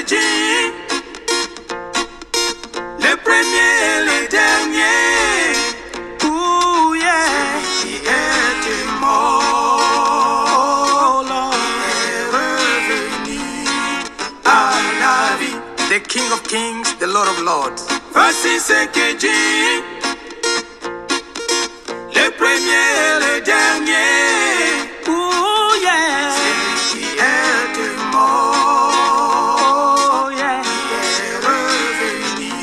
dit, le premier et le dernier, oh yeah, qui est mort, est revenu à la vie. The King of Kings, the Lord of Lords. Voici ce que dit, le premier et le dernier, oh yeah, celui qui est mort, yeah, est revenu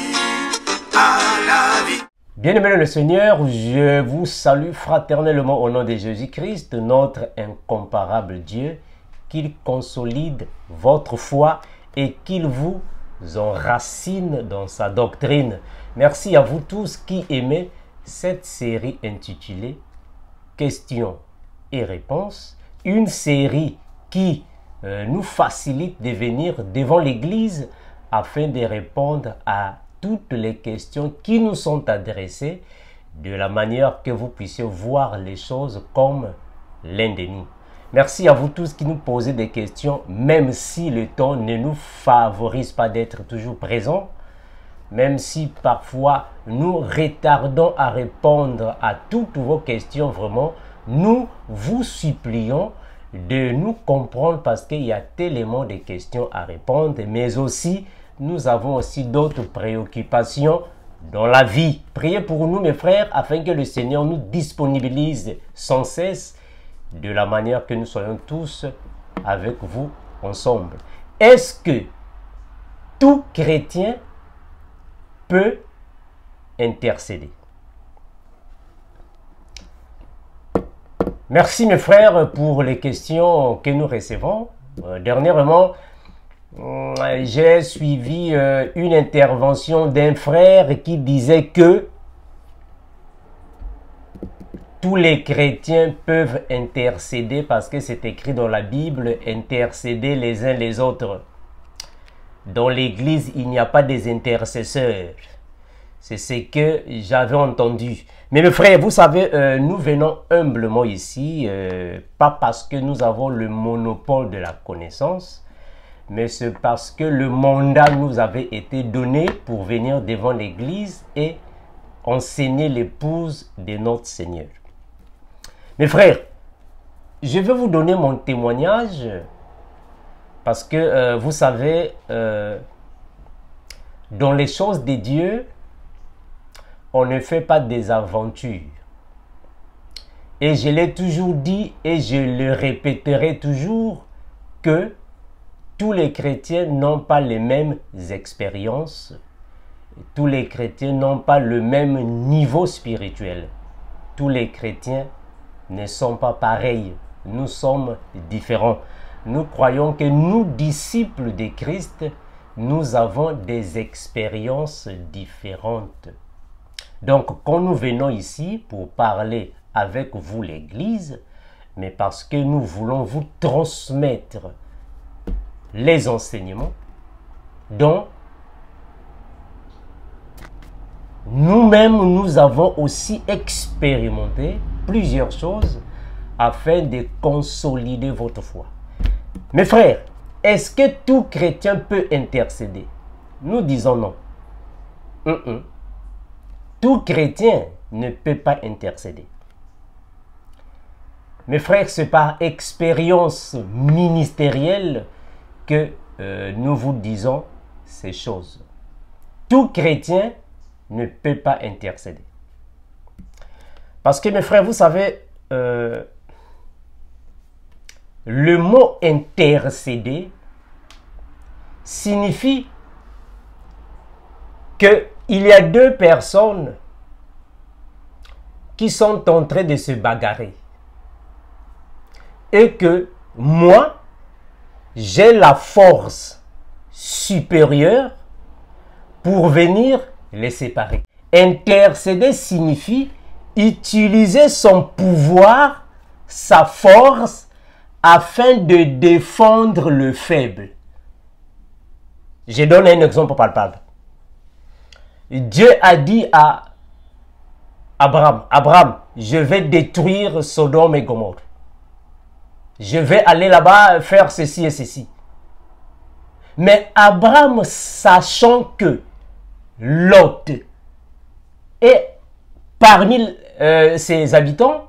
à la vie. Bien-aimés dans le Seigneur, je vous salue fraternellement au nom de Jésus-Christ, notre incomparable Dieu, qu'il consolide votre foi et qu'il vous enracine dans sa doctrine. Merci à vous tous qui aimez cette série intitulée Questions et réponses, une série qui nous facilite de venir devant l'Église afin de répondre à toutes les questions qui nous sont adressées de la manière que vous puissiez voir les choses comme l'un de nous. Merci à vous tous qui nous posez des questions, même si le temps ne nous favorise pas d'être toujours présents, même si parfois nous retardons à répondre à toutes vos questions, vraiment, nous vous supplions de nous comprendre parce qu'il y a tellement de questions à répondre, mais aussi, nous avons aussi d'autres préoccupations dans la vie. Priez pour nous, mes frères, afin que le Seigneur nous disponibilise sans cesse de la manière que nous soyons tous avec vous ensemble. Est-ce que tout chrétien peut intercéder? Merci mes frères pour les questions que nous recevons. Dernièrement, j'ai suivi une intervention d'un frère qui disait que tous les chrétiens peuvent intercéder parce que c'est écrit dans la Bible, intercéder les uns les autres. Dans l'église, il n'y a pas des intercesseurs. C'est ce que j'avais entendu. Mais mes frères, vous savez, nous venons humblement ici, pas parce que nous avons le monopole de la connaissance, mais c'est parce que le mandat nous avait été donné pour venir devant l'église et enseigner l'épouse de notre Seigneur. Mes frères, je vais vous donner mon témoignage parce que vous savez, dans les choses de Dieu, on ne fait pas des aventures. Et je l'ai toujours dit et je le répéterai toujours que tous les chrétiens n'ont pas les mêmes expériences. Tous les chrétiens n'ont pas le même niveau spirituel. Tous les chrétiens ne sont pas pareils. Nous sommes différents. Nous croyons que nous, disciples de Christ, nous avons des expériences différentes. Donc, quand nous venons ici pour parler avec vous l'Église, mais parce que nous voulons vous transmettre les enseignements dont nous-mêmes, nous avons aussi expérimenté plusieurs choses afin de consolider votre foi. Mes frères, est-ce que tout chrétien peut intercéder? Nous disons non. Tout chrétien ne peut pas intercéder. Mes frères, c'est par expérience ministérielle que nous vous disons ces choses. Tout chrétien ne peut pas intercéder. Parce que mes frères, vous savez, le mot intercéder signifie qu'il y a deux personnes qui sont en train de se bagarrer. Et que moi, j'ai la force supérieure pour venir les séparer. Intercéder signifie utiliser son pouvoir, sa force, afin de défendre le faible. Je donne un exemple palpable. Dieu a dit à Abraham, Abraham, je vais détruire Sodome et Gomorrhe. Je vais aller là-bas faire ceci et ceci. Mais Abraham, sachant que Lot est parmi ses habitants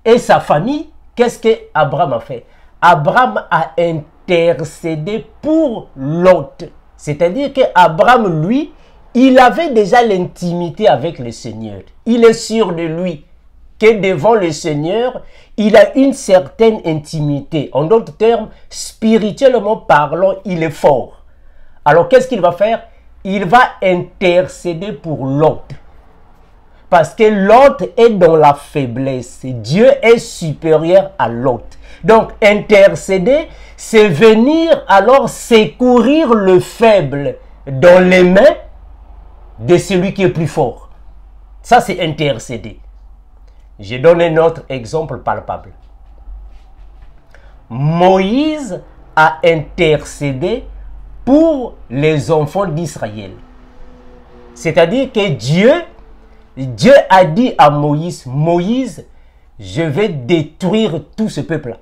et sa famille, qu'est-ce qu'Abraham a fait? Abraham a intercédé pour Lot. C'est-à-dire qu'Abraham, lui, il avait déjà l'intimité avec le Seigneur. Il est sûr de lui que devant le Seigneur, il a une certaine intimité. En d'autres termes, spirituellement parlant, il est fort. Alors, qu'est-ce qu'il va faire? Il va intercéder pour Lot. Parce que Lot est dans la faiblesse. Dieu est supérieur à Lot. Donc, intercéder, c'est venir alors secourir le faible dans les mains de celui qui est plus fort. Ça, c'est intercéder. Je donne un autre exemple palpable. Moïse a intercédé pour les enfants d'Israël. C'est-à-dire que Dieu a dit à Moïse, Moïse, je vais détruire tout ce peuple-là.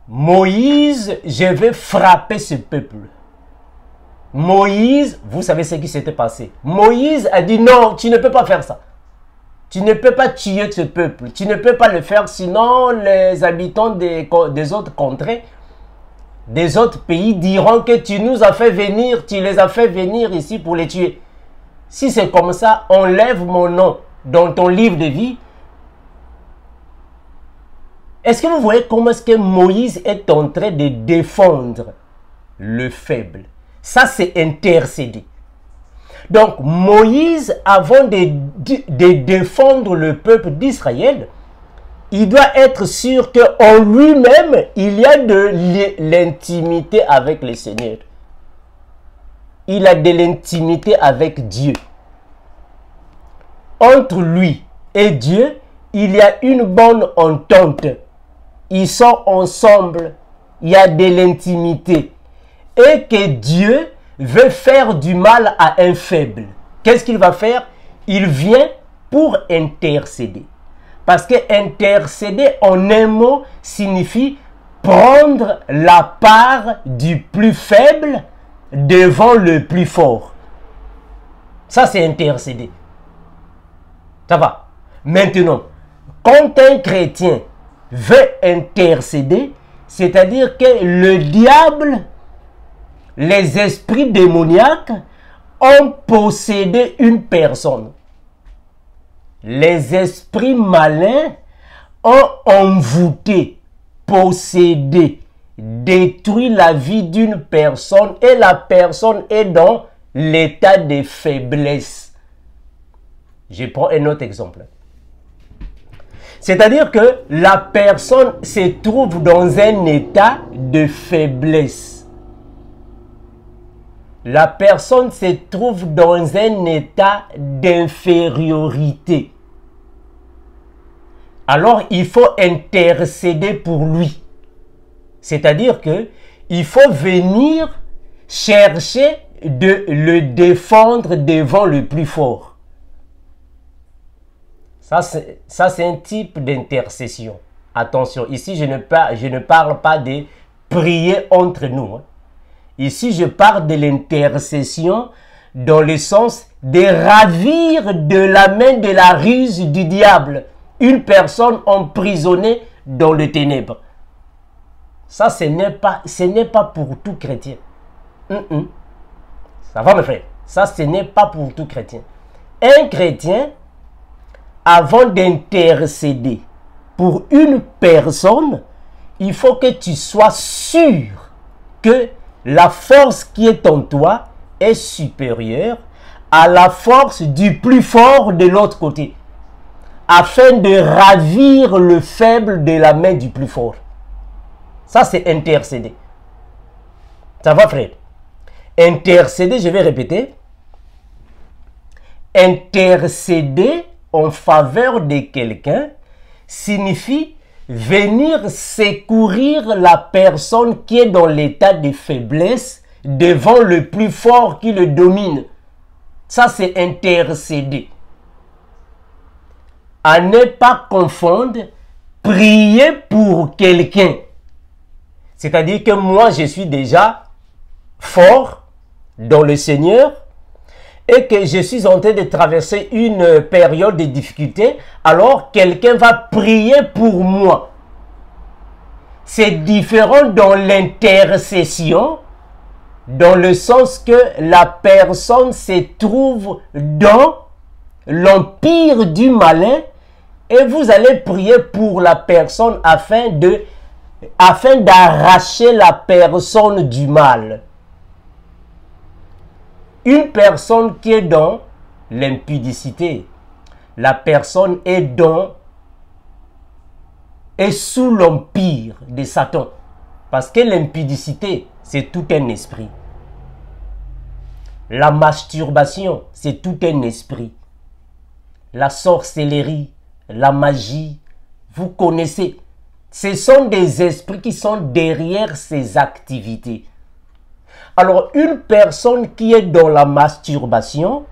Moïse, je vais frapper ce peuple. Moïse, vous savez ce qui s'était passé. Moïse a dit non, tu ne peux pas faire ça. Tu ne peux pas tuer ce peuple. Tu ne peux pas le faire, sinon les habitants des autres contrées, des autres pays diront que tu nous as fait venir, tu les as fait venir ici pour les tuer. Si c'est comme ça, enlève mon nom dans ton livre de vie. Est-ce que vous voyez comment est-ce que Moïse est en train de défendre le faible? Ça, c'est intercéder. Donc, Moïse, avant de défendre le peuple d'Israël, il doit être sûr qu'en lui-même, il y a de l'intimité avec le Seigneur. Il a de l'intimité avec Dieu. Entre lui et Dieu, il y a une bonne entente. Ils sont ensemble. Il y a de l'intimité. Et que Dieu veut faire du mal à un faible. Qu'est-ce qu'il va faire? Il vient pour intercéder. Parce que intercéder en un mot signifie prendre la part du plus faible devant le plus fort. Ça, c'est intercéder. Ça va. Maintenant, quand un chrétien veut intercéder, c'est-à-dire que le diable, les esprits démoniaques ont possédé une personne. Les esprits malins ont envoûté, possédé, détruit la vie d'une personne et la personne est dans l'état de faiblesse. Je prends un autre exemple. C'est-à-dire que la personne se trouve dans un état de faiblesse. La personne se trouve dans un état d'infériorité. Alors, il faut intercéder pour lui. C'est-à-dire que il faut venir chercher de le défendre devant le plus fort. Ça, c'est un type d'intercession. Attention, ici, je ne parle pas de prier entre nous. Hein. Ici, je parle de l'intercession dans le sens de ravir de la main de la ruse du diable une personne emprisonnée dans les ténèbres. Ça, ce n'est pas pour tout chrétien. Ça va, mes frères? Ça, ce n'est pas pour tout chrétien. Un chrétien, avant d'intercéder pour une personne, il faut que tu sois sûr que la force qui est en toi est supérieure à la force du plus fort de l'autre côté, afin de ravir le faible de la main du plus fort. Ça, c'est intercéder. Ça va, frère? Intercéder, je vais répéter. Intercéder en faveur de quelqu'un signifie venir secourir la personne qui est dans l'état de faiblesse devant le plus fort qui le domine. Ça, c'est intercéder. À ne pas confondre prier pour quelqu'un. C'est-à-dire que moi, je suis déjà fort dans le Seigneur et que je suis en train de traverser une période de difficulté, alors quelqu'un va prier pour moi. C'est différent dans l'intercession, dans le sens que la personne se trouve dans l'empire du malin et vous allez prier pour la personne afin d'arracher la personne du mal. Une personne qui est dans l'impudicité, la personne est sous l'empire de Satan. Parce que l'impudicité, c'est tout un esprit. La masturbation, c'est tout un esprit. La sorcellerie, la magie, vous connaissez. Ce sont des esprits qui sont derrière ces activités. Alors, une personne qui est dans la masturbation,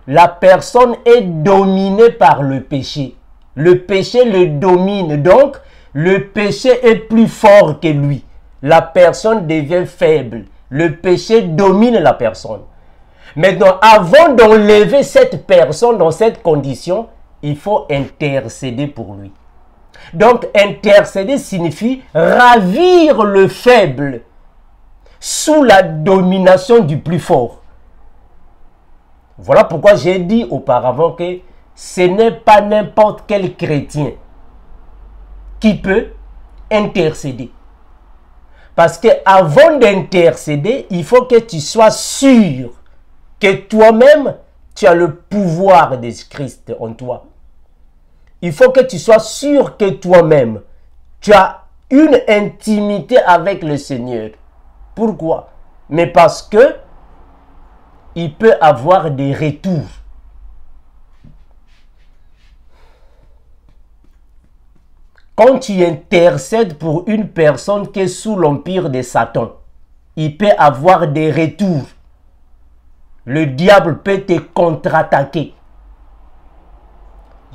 la personne est dominée par le péché. Le péché le domine, donc le péché est plus fort que lui. La personne devient faible. Le péché domine la personne. Maintenant, avant d'enlever cette personne dans cette condition, il faut intercéder pour lui. Donc, intercéder signifie ravir le faible sous la domination du plus fort. Voilà pourquoi j'ai dit auparavant que ce n'est pas n'importe quel chrétien qui peut intercéder. Parce que avant d'intercéder, il faut que tu sois sûr que toi-même, tu as le pouvoir de Christ en toi. Il faut que tu sois sûr que toi-même, tu as une intimité avec le Seigneur. Pourquoi? Mais parce que il peut avoir des retours. Quand tu intercèdes pour une personne qui est sous l'empire de Satan, il peut avoir des retours. Le diable peut te contre-attaquer.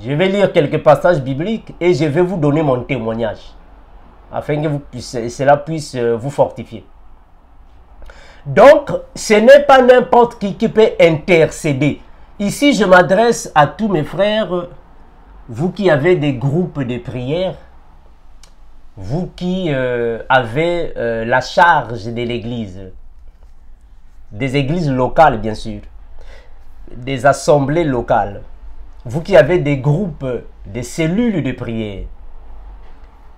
Je vais lire quelques passages bibliques et je vais vous donner mon témoignage afin que cela puisse vous fortifier. Donc, ce n'est pas n'importe qui peut intercéder. Ici, je m'adresse à tous mes frères, vous qui avez des groupes de prière, vous qui avez la charge de l'église, des églises locales bien sûr, des assemblées locales, vous qui avez des groupes, des cellules de prière,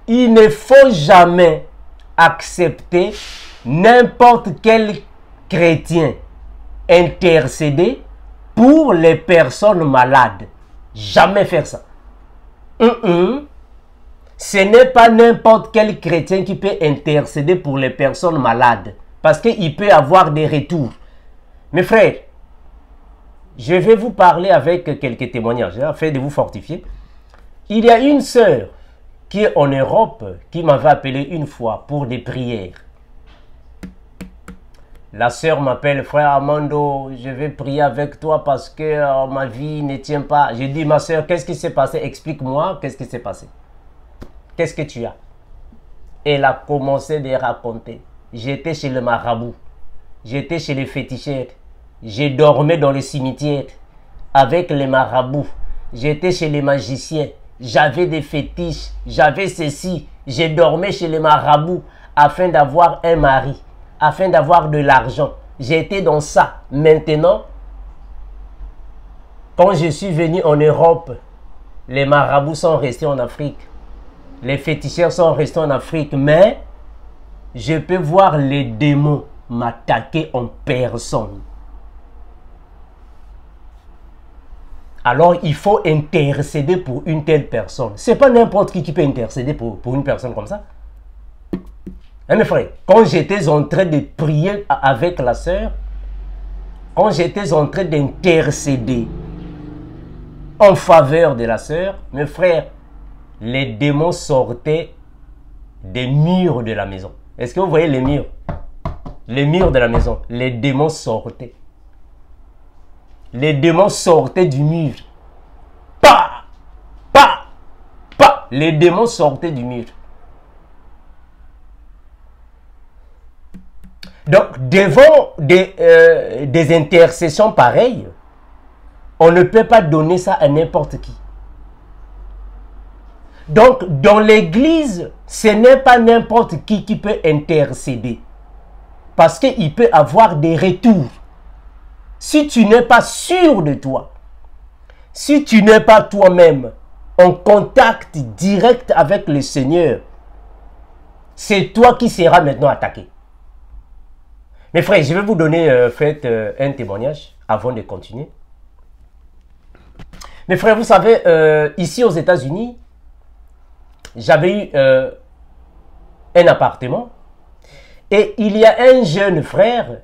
il ne faut jamais accepter n'importe quel chrétien intercéder pour les personnes malades. Jamais faire ça. Ce n'est pas n'importe quel chrétien qui peut intercéder pour les personnes malades. Parce qu'il peut avoir des retours. Mes frères, je vais vous parler avec quelques témoignages afin de vous fortifier. Il y a une sœur qui est en Europe qui m'avait appelé une fois pour des prières. La sœur m'appelle, frère Armando, je vais prier avec toi parce que ma vie ne tient pas. J'ai dit, ma sœur, qu'est-ce qui s'est passé? Explique-moi, qu'est-ce qui s'est passé? Qu'est-ce que tu as? Elle a commencé de raconter. J'étais chez le marabout. J'étais chez les féticheurs. Je dormais dans les cimetières avec les marabouts. J'étais chez les magiciens. J'avais des fétiches. J'avais ceci. Je dormais chez les marabouts afin d'avoir un mari, afin d'avoir de l'argent. J'étais dans ça. Maintenant, quand je suis venu en Europe, les marabouts sont restés en Afrique. Les féticheurs sont restés en Afrique. Mais je peux voir les démons m'attaquer en personne. Alors, il faut intercéder pour une telle personne. Ce n'est pas n'importe qui peut intercéder pour une personne comme ça. Hein, mes frères, quand j'étais en train de prier avec la sœur, quand j'étais en train d'intercéder en faveur de la sœur, mes frères, les démons sortaient des murs de la maison. Est-ce que vous voyez les murs? Les murs de la maison. Les démons sortaient. Les démons sortaient du mur. Pa! Pa! Pa! Les démons sortaient du mur. Donc, devant des intercessions pareilles, on ne peut pas donner ça à n'importe qui. Donc, dans l'église, ce n'est pas n'importe qui peut intercéder. Parce qu'il peut avoir des retours. Si tu n'es pas sûr de toi, si tu n'es pas toi-même en contact direct avec le Seigneur, c'est toi qui seras maintenant attaqué. Mes frères, je vais vous donner un témoignage avant de continuer. Mes frères, vous savez, ici aux États-Unis, j'avais eu un appartement et il y a un jeune frère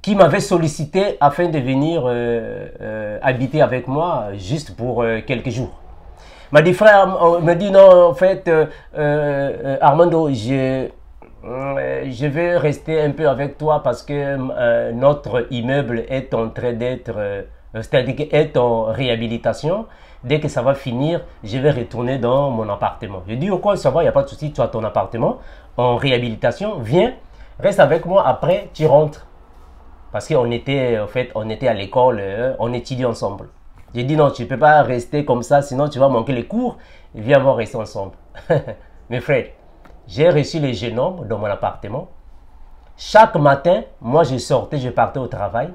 qui m'avait sollicité afin de venir habiter avec moi juste pour quelques jours. Il m'a dit, frère, me dit non, en fait, Armando, je vais rester un peu avec toi parce que notre immeuble est en train d'être, c'est-à-dire est en réhabilitation. Dès que ça va finir, je vais retourner dans mon appartement. Je dis, ok, ça va, il n'y a pas de souci, tu as ton appartement en réhabilitation, viens, reste avec moi, après tu rentres. Parce qu'on était, en fait, on était à l'école, on étudie ensemble. J'ai dit, non, tu ne peux pas rester comme ça, sinon tu vas manquer les cours, viens, on va rester ensemble. Mes frères, j'ai reçu les jeunes hommes dans mon appartement. Chaque matin, moi je sortais, je partais au travail.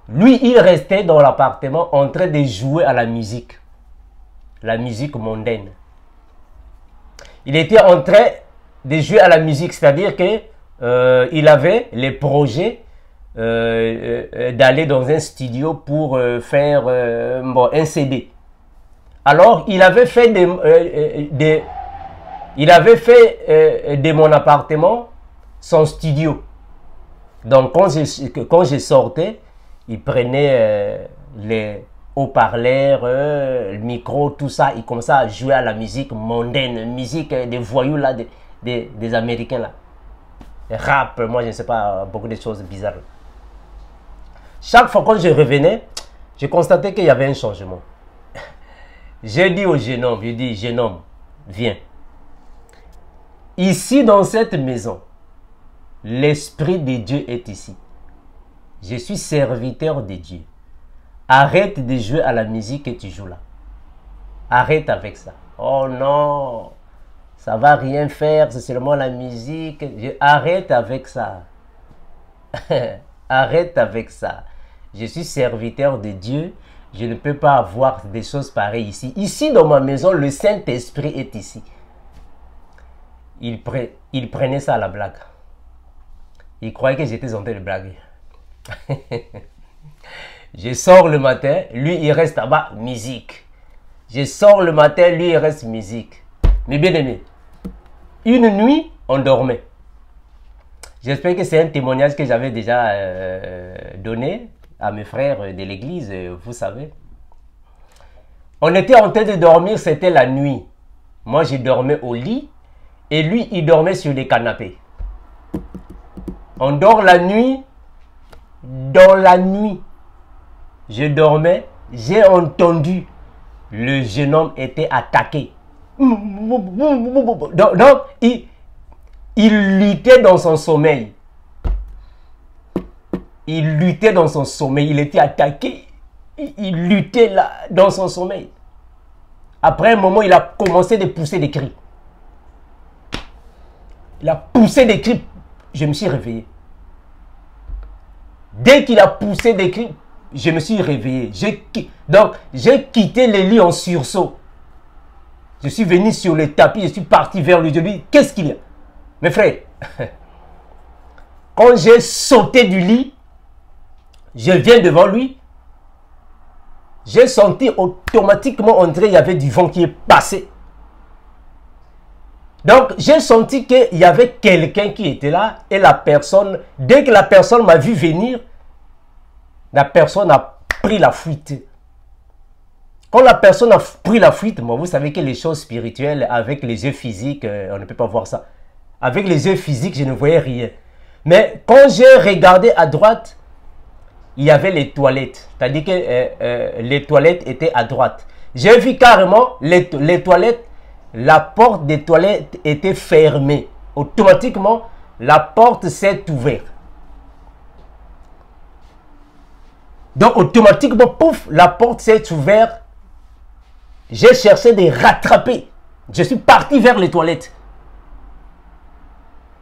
Lui, il restait dans l'appartement en train de jouer à la musique mondaine. Il était en train de jouer à la musique, c'est-à-dire que il avait les projets d'aller dans un studio pour faire un CD. Alors, il avait fait de mon appartement son studio. Donc, quand je sortais, il prenait les haut-parleurs, le micro, tout ça. Il commençait à jouer à la musique mondaine, musique des voyous là, des Américains là. Rap, moi je ne sais pas, beaucoup de choses bizarres. Chaque fois que je revenais, je constatais qu'il y avait un changement. J'ai dit au jeune homme, je dis, jeune homme, viens. Ici dans cette maison, l'Esprit de Dieu est ici. Je suis serviteur de Dieu. Arrête de jouer à la musique que tu joues là. Arrête avec ça. Oh non, ça va rien faire, c'est seulement la musique. Arrête avec ça. Arrête avec ça. Je suis serviteur de Dieu. Je ne peux pas avoir des choses pareilles ici. Ici dans ma maison, le Saint-Esprit est ici. Il prenait ça à la blague. Il croyait que j'étais en train de blaguer. Je sors le matin, lui il reste là-bas, musique. Je sors le matin, lui il reste musique. Mais bien aimé, une nuit, on dormait. J'espère que c'est un témoignage que j'avais déjà donné à mes frères de l'église, vous savez. On était en train de dormir, c'était la nuit. Moi je dormais au lit et lui il dormait sur les canapés. On dort la nuit. Dans la nuit, je dormais, j'ai entendu le jeune homme était attaqué. Donc il luttait dans son sommeil. Il luttait dans son sommeil, il était attaqué. Il luttait là, dans son sommeil. Après un moment, il a commencé de pousser des cris. Il a poussé des cris, je me suis réveillé. Dès qu'il a poussé des cris, je me suis réveillé. Donc, j'ai quitté le lit en sursaut. Je suis venu sur le tapis, je suis parti vers lui. Je lui ai dit, qu'est-ce qu'il y a? Mes frères, quand j'ai sauté du lit, je viens devant lui. J'ai senti automatiquement, André, il y avait du vent qui est passé. Donc, j'ai senti qu'il y avait quelqu'un qui était là et la personne, dès que la personne m'a vu venir, la personne a pris la fuite. Quand la personne a pris la fuite, moi, vous savez que les choses spirituelles, avec les yeux physiques, on ne peut pas voir ça. Avec les yeux physiques, je ne voyais rien. Mais quand j'ai regardé à droite, il y avait les toilettes. C'est-à-dire que les toilettes étaient à droite. J'ai vu carrément les toilettes. La porte des toilettes était fermée. Automatiquement, la porte s'est ouverte. Donc, automatiquement, pouf, la porte s'est ouverte. J'ai cherché de rattraper. Je suis parti vers les toilettes.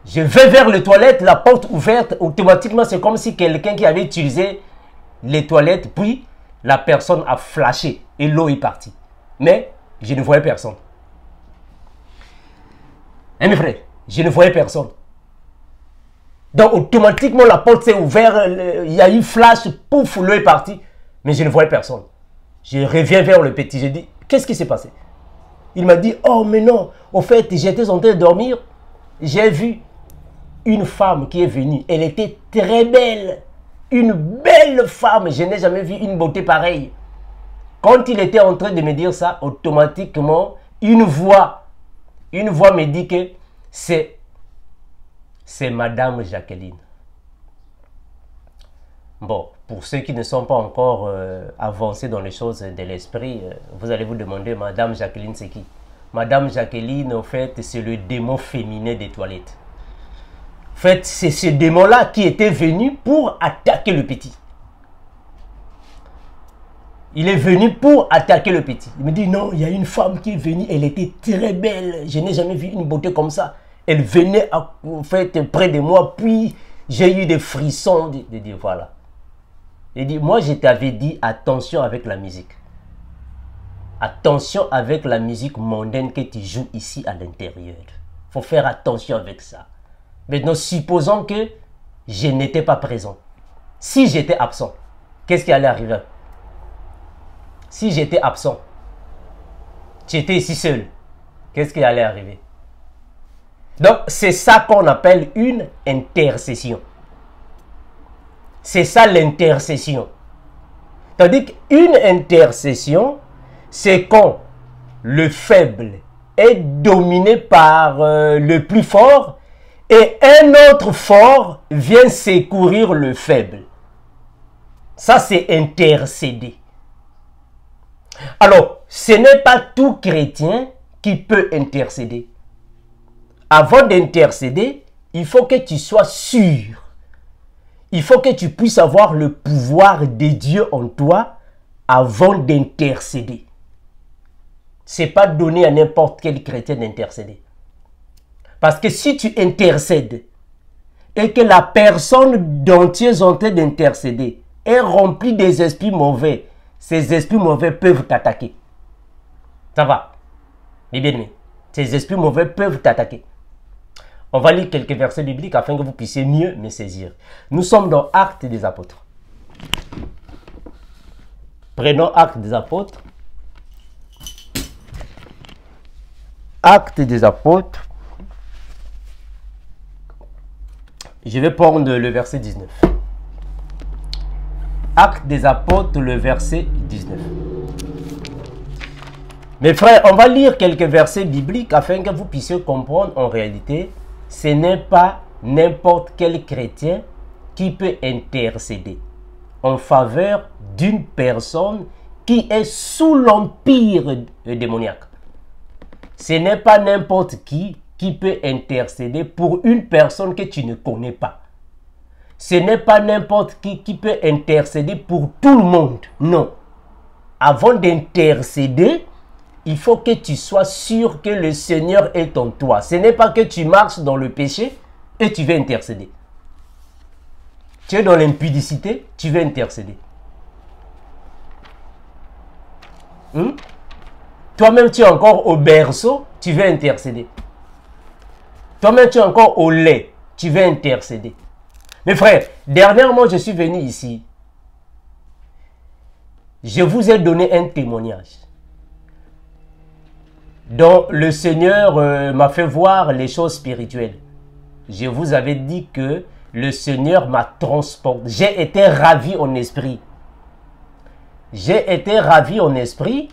Je vais vers les toilettes, la porte ouverte. Automatiquement, c'est comme si quelqu'un qui avait utilisé les toilettes, puis la personne a flashé et l'eau est partie. Mais je ne voyais personne. Hein, mes frères, je ne voyais personne. Donc, automatiquement, la porte s'est ouverte, il y a eu flash, pouf, l'eau est partie. Mais je ne voyais personne. Je reviens vers le petit, je dis, qu'est-ce qui s'est passé? Il m'a dit, oh, mais non, au fait, j'étais en train de dormir. J'ai vu une femme qui est venue. Elle était très belle. Une belle femme. Je n'ai jamais vu une beauté pareille. Quand il était en train de me dire ça, automatiquement, une voix me dit que c'est Madame Jacqueline. Bon, pour ceux qui ne sont pas encore avancés dans les choses de l'esprit, vous allez vous demander, Madame Jacqueline, c'est qui? Madame Jacqueline, en fait, c'est le démon féminin des toilettes. En fait, c'est ce démon-là qui était venu pour attaquer le petit. Il est venu pour attaquer le petit. Il me dit, non, il y a une femme qui est venue, elle était très belle. Je n'ai jamais vu une beauté comme ça. Elle venait en fait près de moi, puis j'ai eu des frissons de dire, voilà. Il dit, moi je t'avais dit, attention avec la musique. Attention avec la musique mondaine que tu joues ici à l'intérieur. Il faut faire attention avec ça. Maintenant, supposons que je n'étais pas présent. Si j'étais absent, qu'est-ce qui allait arriver? Si j'étais absent, tu étais ici seul, qu'est-ce qui allait arriver? Donc, c'est ça qu'on appelle une intercession. C'est ça l'intercession. Tandis qu'une intercession, c'est quand le faible est dominé par le plus fort et un autre fort vient secourir le faible. Ça, c'est intercéder. Alors, ce n'est pas tout chrétien qui peut intercéder. Avant d'intercéder, il faut que tu sois sûr. Il faut que tu puisses avoir le pouvoir de Dieu en toi avant d'intercéder. Ce n'est pas donné à n'importe quel chrétien d'intercéder. Parce que si tu intercèdes et que la personne dont tu es en train d'intercéder est remplie des esprits mauvais, ces esprits mauvais peuvent t'attaquer. Ça va? Mais bien aimé, ces esprits mauvais peuvent t'attaquer. On va lire quelques versets bibliques afin que vous puissiez mieux me saisir. Nous sommes dans Actes des Apôtres. Prenons Actes des Apôtres. Actes des Apôtres. Je vais prendre le verset 19. Actes des Apôtres, le verset 19. Mes frères, on va lire quelques versets bibliques afin que vous puissiez comprendre en réalité, ce n'est pas n'importe quel chrétien qui peut intercéder en faveur d'une personne qui est sous l'empire démoniaque. Ce n'est pas n'importe qui peut intercéder pour une personne que tu ne connais pas. Ce n'est pas n'importe qui peut intercéder pour tout le monde. Non. Avant d'intercéder, il faut que tu sois sûr que le Seigneur est en toi. Ce n'est pas que tu marches dans le péché et tu veux intercéder. Tu es dans l'impudicité, tu veux intercéder. Toi-même, tu es encore au berceau, tu veux intercéder. Toi-même, tu es encore au lait, tu veux intercéder. Mes frères, dernièrement, je suis venu ici. Je vous ai donné un témoignage dont le Seigneur m'a fait voir les choses spirituelles. Je vous avais dit que le Seigneur m'a transporté. J'ai été ravi en esprit. J'ai été ravi en esprit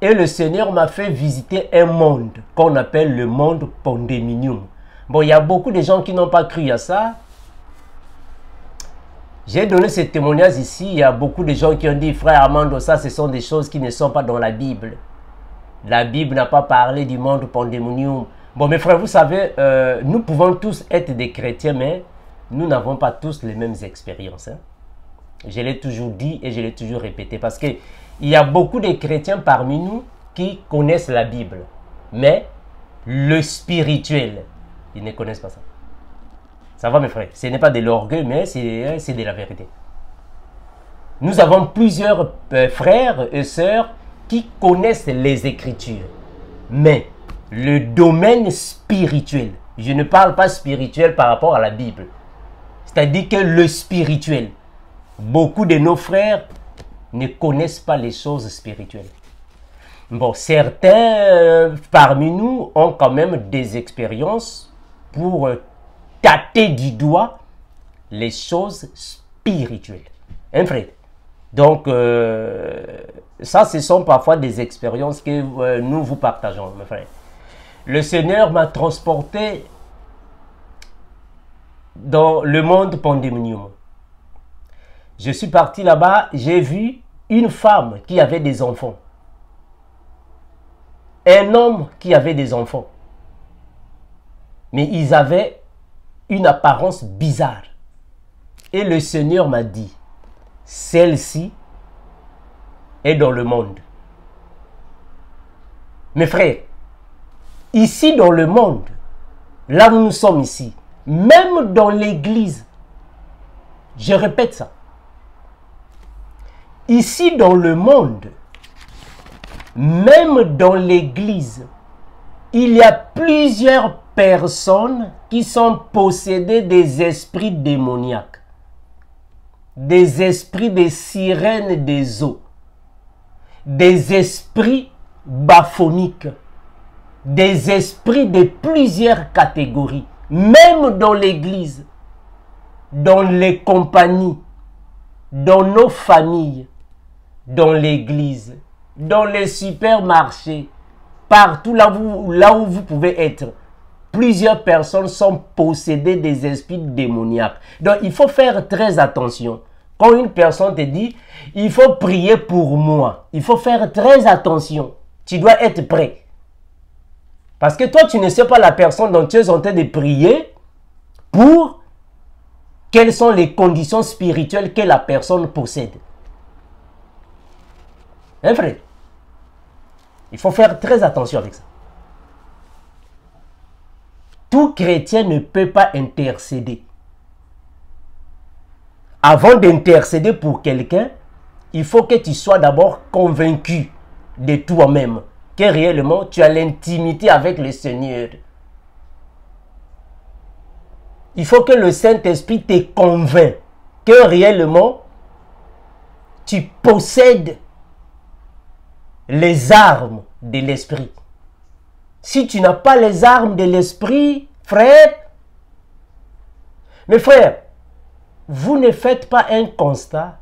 et le Seigneur m'a fait visiter un monde qu'on appelle le monde pandéminium. Bon, il y a beaucoup de gens qui n'ont pas cru à ça. J'ai donné ce témoignage ici. Il y a beaucoup de gens qui ont dit, frère Armando, ça, ce sont des choses qui ne sont pas dans la Bible. La Bible n'a pas parlé du monde pandémonium. Bon, mes frères, vous savez, nous pouvons tous être des chrétiens, mais nous n'avons pas tous les mêmes expériences. Hein. Je l'ai toujours dit et je l'ai toujours répété parce qu'il y a beaucoup de chrétiens parmi nous qui connaissent la Bible, mais le spirituel, ils ne connaissent pas ça. Ça va, mes frères? Ce n'est pas de l'orgueil, mais c'est de la vérité. Nous avons plusieurs frères et sœurs qui connaissent les Écritures, mais le domaine spirituel, je ne parle pas spirituel par rapport à la Bible, c'est-à-dire que le spirituel, beaucoup de nos frères ne connaissent pas les choses spirituelles. Bon, certains parmi nous ont quand même des expériences pour tâter du doigt les choses spirituelles. Hein, frère? Donc, ça, ce sont parfois des expériences que nous vous partageons, mes frères. Le Seigneur m'a transporté dans le monde pandémonium. Je suis parti là-bas, j'ai vu une femme qui avait des enfants. Un homme qui avait des enfants. Mais ils avaient une apparence bizarre. Et le Seigneur m'a dit, celle-ci est dans le monde. Mes frères, ici dans le monde, là où nous sommes ici, même dans l'église, je répète ça, ici dans le monde, même dans l'église, il y a plusieurs personnes qui sont possédées des esprits démoniaques, des esprits des sirènes des eaux, des esprits baphoniques, des esprits de plusieurs catégories, même dans l'église, dans les compagnies, dans nos familles, dans l'église, dans les supermarchés, partout là où vous pouvez être. Plusieurs personnes sont possédées des esprits démoniaques. Donc, il faut faire très attention. Quand une personne te dit, il faut prier pour moi, il faut faire très attention. Tu dois être prêt. Parce que toi, tu ne sais pas la personne dont tu es en train de prier pour quelles sont les conditions spirituelles que la personne possède. Hein, frère? Il faut faire très attention avec ça. Tout chrétien ne peut pas intercéder. Avant d'intercéder pour quelqu'un, il faut que tu sois d'abord convaincu de toi-même que réellement tu as l'intimité avec le Seigneur. Il faut que le Saint-Esprit te convainc que réellement tu possèdes les armes de l'esprit. Si tu n'as pas les armes de l'esprit, frère, mes frères, vous ne faites pas un constat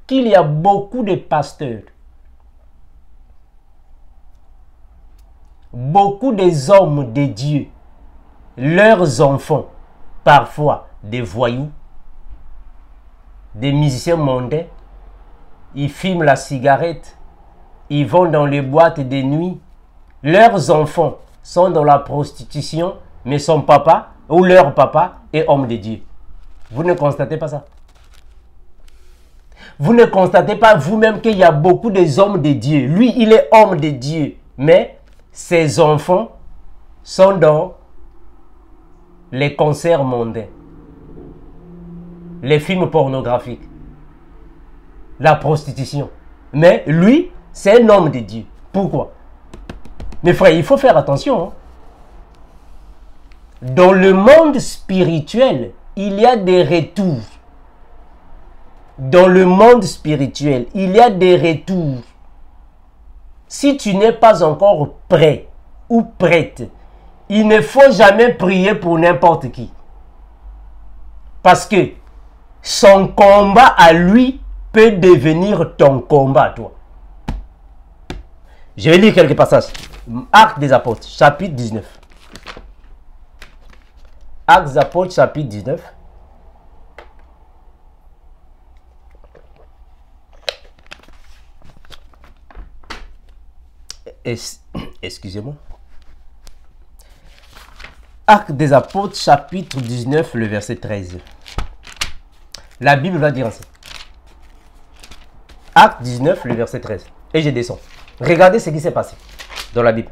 qu'il y a beaucoup de pasteurs, beaucoup des hommes de Dieu, leurs enfants, parfois des voyous, des musiciens mondains, ils fument la cigarette, ils vont dans les boîtes de nuit. Leurs enfants sont dans la prostitution, mais son papa ou leur papa est homme de Dieu. Vous ne constatez pas ça? Vous ne constatez pas vous-même qu'il y a beaucoup des hommes de Dieu. Lui, il est homme de Dieu, mais ses enfants sont dans les concerts mondains, les films pornographiques, la prostitution. Mais lui, c'est un homme de Dieu. Pourquoi? Mes frères, il faut faire attention. Hein. Dans le monde spirituel, il y a des retours. Dans le monde spirituel, il y a des retours. Si tu n'es pas encore prêt ou prête, il ne faut jamais prier pour n'importe qui. Parce que son combat à lui peut devenir ton combat à toi. Je vais lire quelques passages. Actes des Apôtres, chapitre 19. Actes des Apôtres, chapitre 19. Excusez-moi. Actes des Apôtres, chapitre 19, le verset 13. La Bible va dire ainsi. Acte 19, le verset 13. Et je descends. Regardez ce qui s'est passé dans la Bible.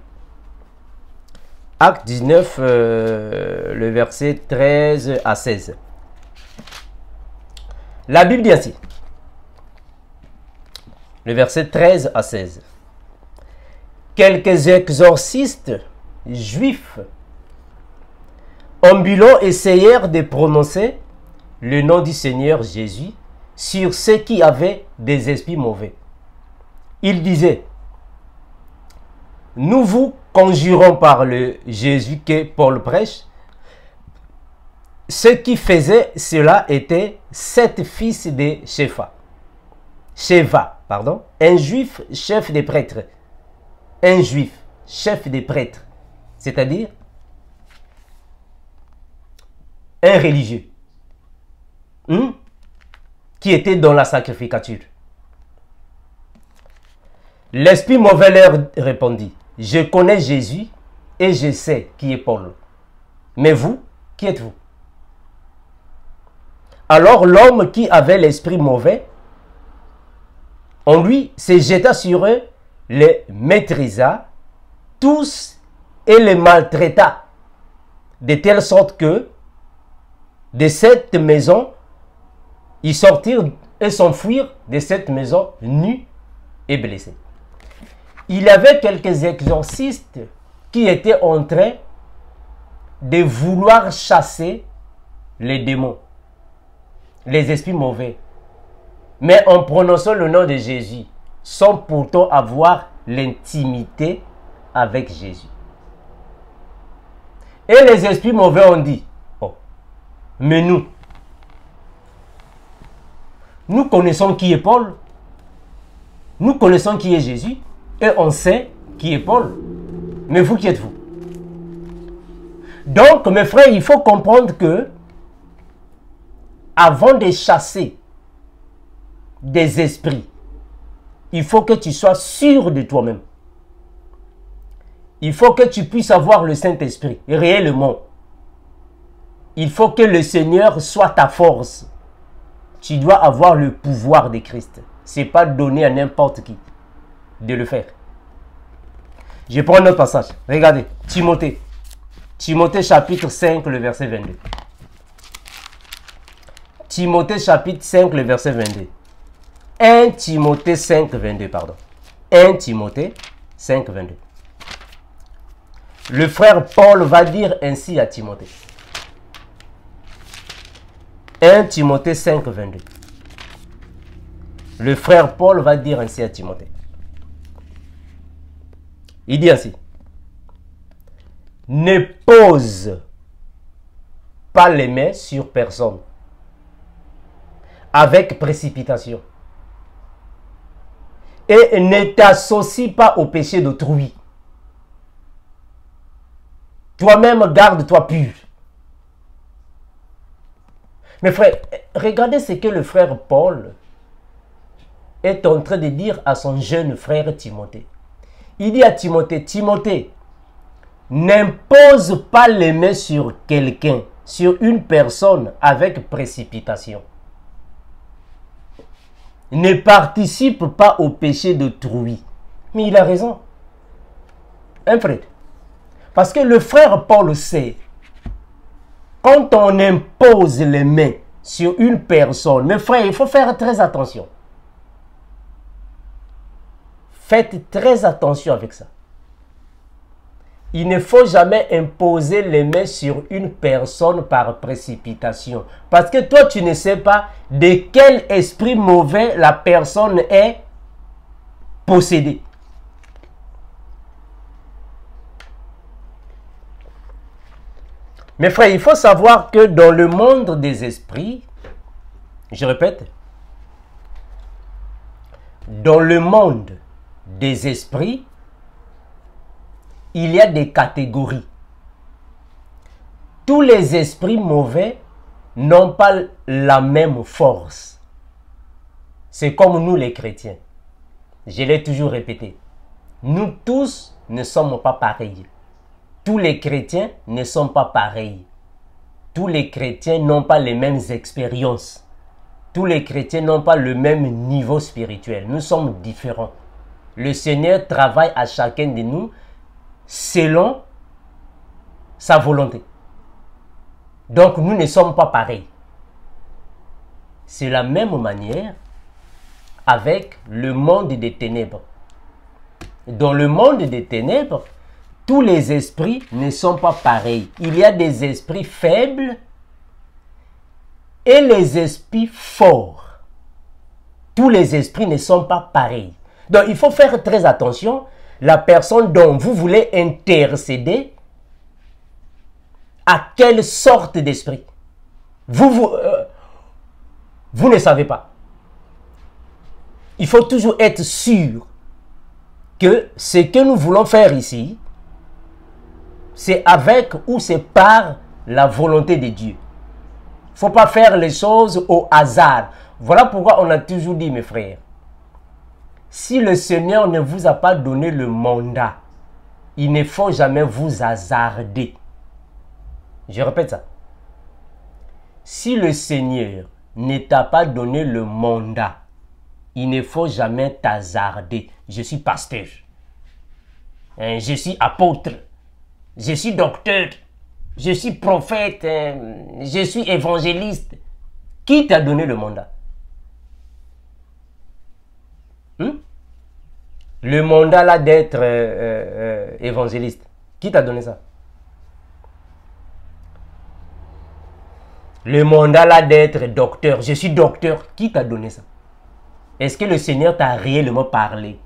Acte 19, le verset 13 à 16. La Bible dit ainsi. Le verset 13 à 16. Quelques exorcistes juifs ambulants essayèrent de prononcer le nom du Seigneur Jésus sur ceux qui avaient des esprits mauvais. Ils disaient, nous vous conjurons par le Jésus que Paul prêche. Ceux qui faisaient cela étaient 7 fils de Sheva, un juif chef des prêtres. Un juif chef des prêtres, c'est-à-dire un religieux qui était dans la sacrificature. L'esprit mauvais leur répondit, je connais Jésus et je sais qui est Paul. Mais vous, qui êtes-vous? Alors l'homme qui avait l'esprit mauvais, en lui, se jeta sur eux, les maîtrisa tous et les maltraita, de telle sorte que de cette maison, ils sortirent et s'enfuirent de cette maison nus et blessés. Il y avait quelques exorcistes qui étaient en train de vouloir chasser les démons, les esprits mauvais, mais en prononçant le nom de Jésus, sans pourtant avoir l'intimité avec Jésus. Et les esprits mauvais ont dit, oh, mais nous connaissons qui est Paul, nous connaissons qui est Jésus, et on sait qui est Paul. Mais vous, qui êtes-vous? Donc, mes frères, il faut comprendre que avant de chasser des esprits, il faut que tu sois sûr de toi-même. Il faut que tu puisses avoir le Saint-Esprit, réellement. Il faut que le Seigneur soit ta force. Tu dois avoir le pouvoir de Christ. Ce n'est pas donné à n'importe qui de le faire. Je prends un autre passage. Regardez, Timothée. Timothée chapitre 5, le verset 22. Timothée chapitre 5, le verset 22. 1 Timothée 5, 22, pardon. 1 Timothée 5, 22. Le frère Paul va dire ainsi à Timothée. 1 Timothée 5, 22. Le frère Paul va dire ainsi à Timothée. Il dit ainsi. Ne pose pas les mains sur personne avec précipitation. Et ne t'associe pas au péché d'autrui. Toi-même, garde-toi pur. Mes frères, regardez ce que le frère Paul est en train de dire à son jeune frère Timothée. Il dit à Timothée, Timothée, n'impose pas les mains sur quelqu'un, sur une personne avec précipitation. Ne participe pas au péché d'autrui. Mais il a raison. Hein, frère? Parce que le frère Paul sait, quand on impose les mains sur une personne, mes frères, il faut faire très attention. Faites très attention avec ça. Il ne faut jamais imposer les mains sur une personne par précipitation. Parce que toi, tu ne sais pas de quel esprit mauvais la personne est possédée. Mes frères, il faut savoir que dans le monde des esprits, je répète, dans le monde des esprits, il y a des catégories. Tous les esprits mauvais n'ont pas la même force. C'est comme nous les chrétiens. Je l'ai toujours répété. Nous tous ne sommes pas pareils. tous les chrétiens ne sont pas pareils. Tous les chrétiens n'ont pas les mêmes expériences. Tous les chrétiens n'ont pas le même niveau spirituel. Nous sommes différents. Le Seigneur travaille à chacun de nous selon sa volonté. Donc nous ne sommes pas pareils. C'est la même manière avec le monde des ténèbres. Dans le monde des ténèbres, tous les esprits ne sont pas pareils. Il y a des esprits faibles et les esprits forts. Tous les esprits ne sont pas pareils. Donc il faut faire très attention. La personne dont vous voulez intercéder, à quelle sorte d'esprit? Vous ne savez pas. Il faut toujours être sûr que ce que nous voulons faire ici, c'est avec ou c'est par la volonté de Dieu. Il ne faut pas faire les choses au hasard. Voilà pourquoi on a toujours dit, mes frères, si le Seigneur ne vous a pas donné le mandat, il ne faut jamais vous hasarder. Je répète ça. Si le Seigneur ne t'a pas donné le mandat, il ne faut jamais t'hasarder. Je suis pasteur. Je suis apôtre. Je suis docteur. Je suis prophète. Je suis évangéliste. Qui t'a donné le mandat? Le mandat là d'être évangéliste. Qui t'a donné ça? Le mandat là d'être docteur. Je suis docteur. Qui t'a donné ça? Est-ce que le Seigneur t'a réellement parlé?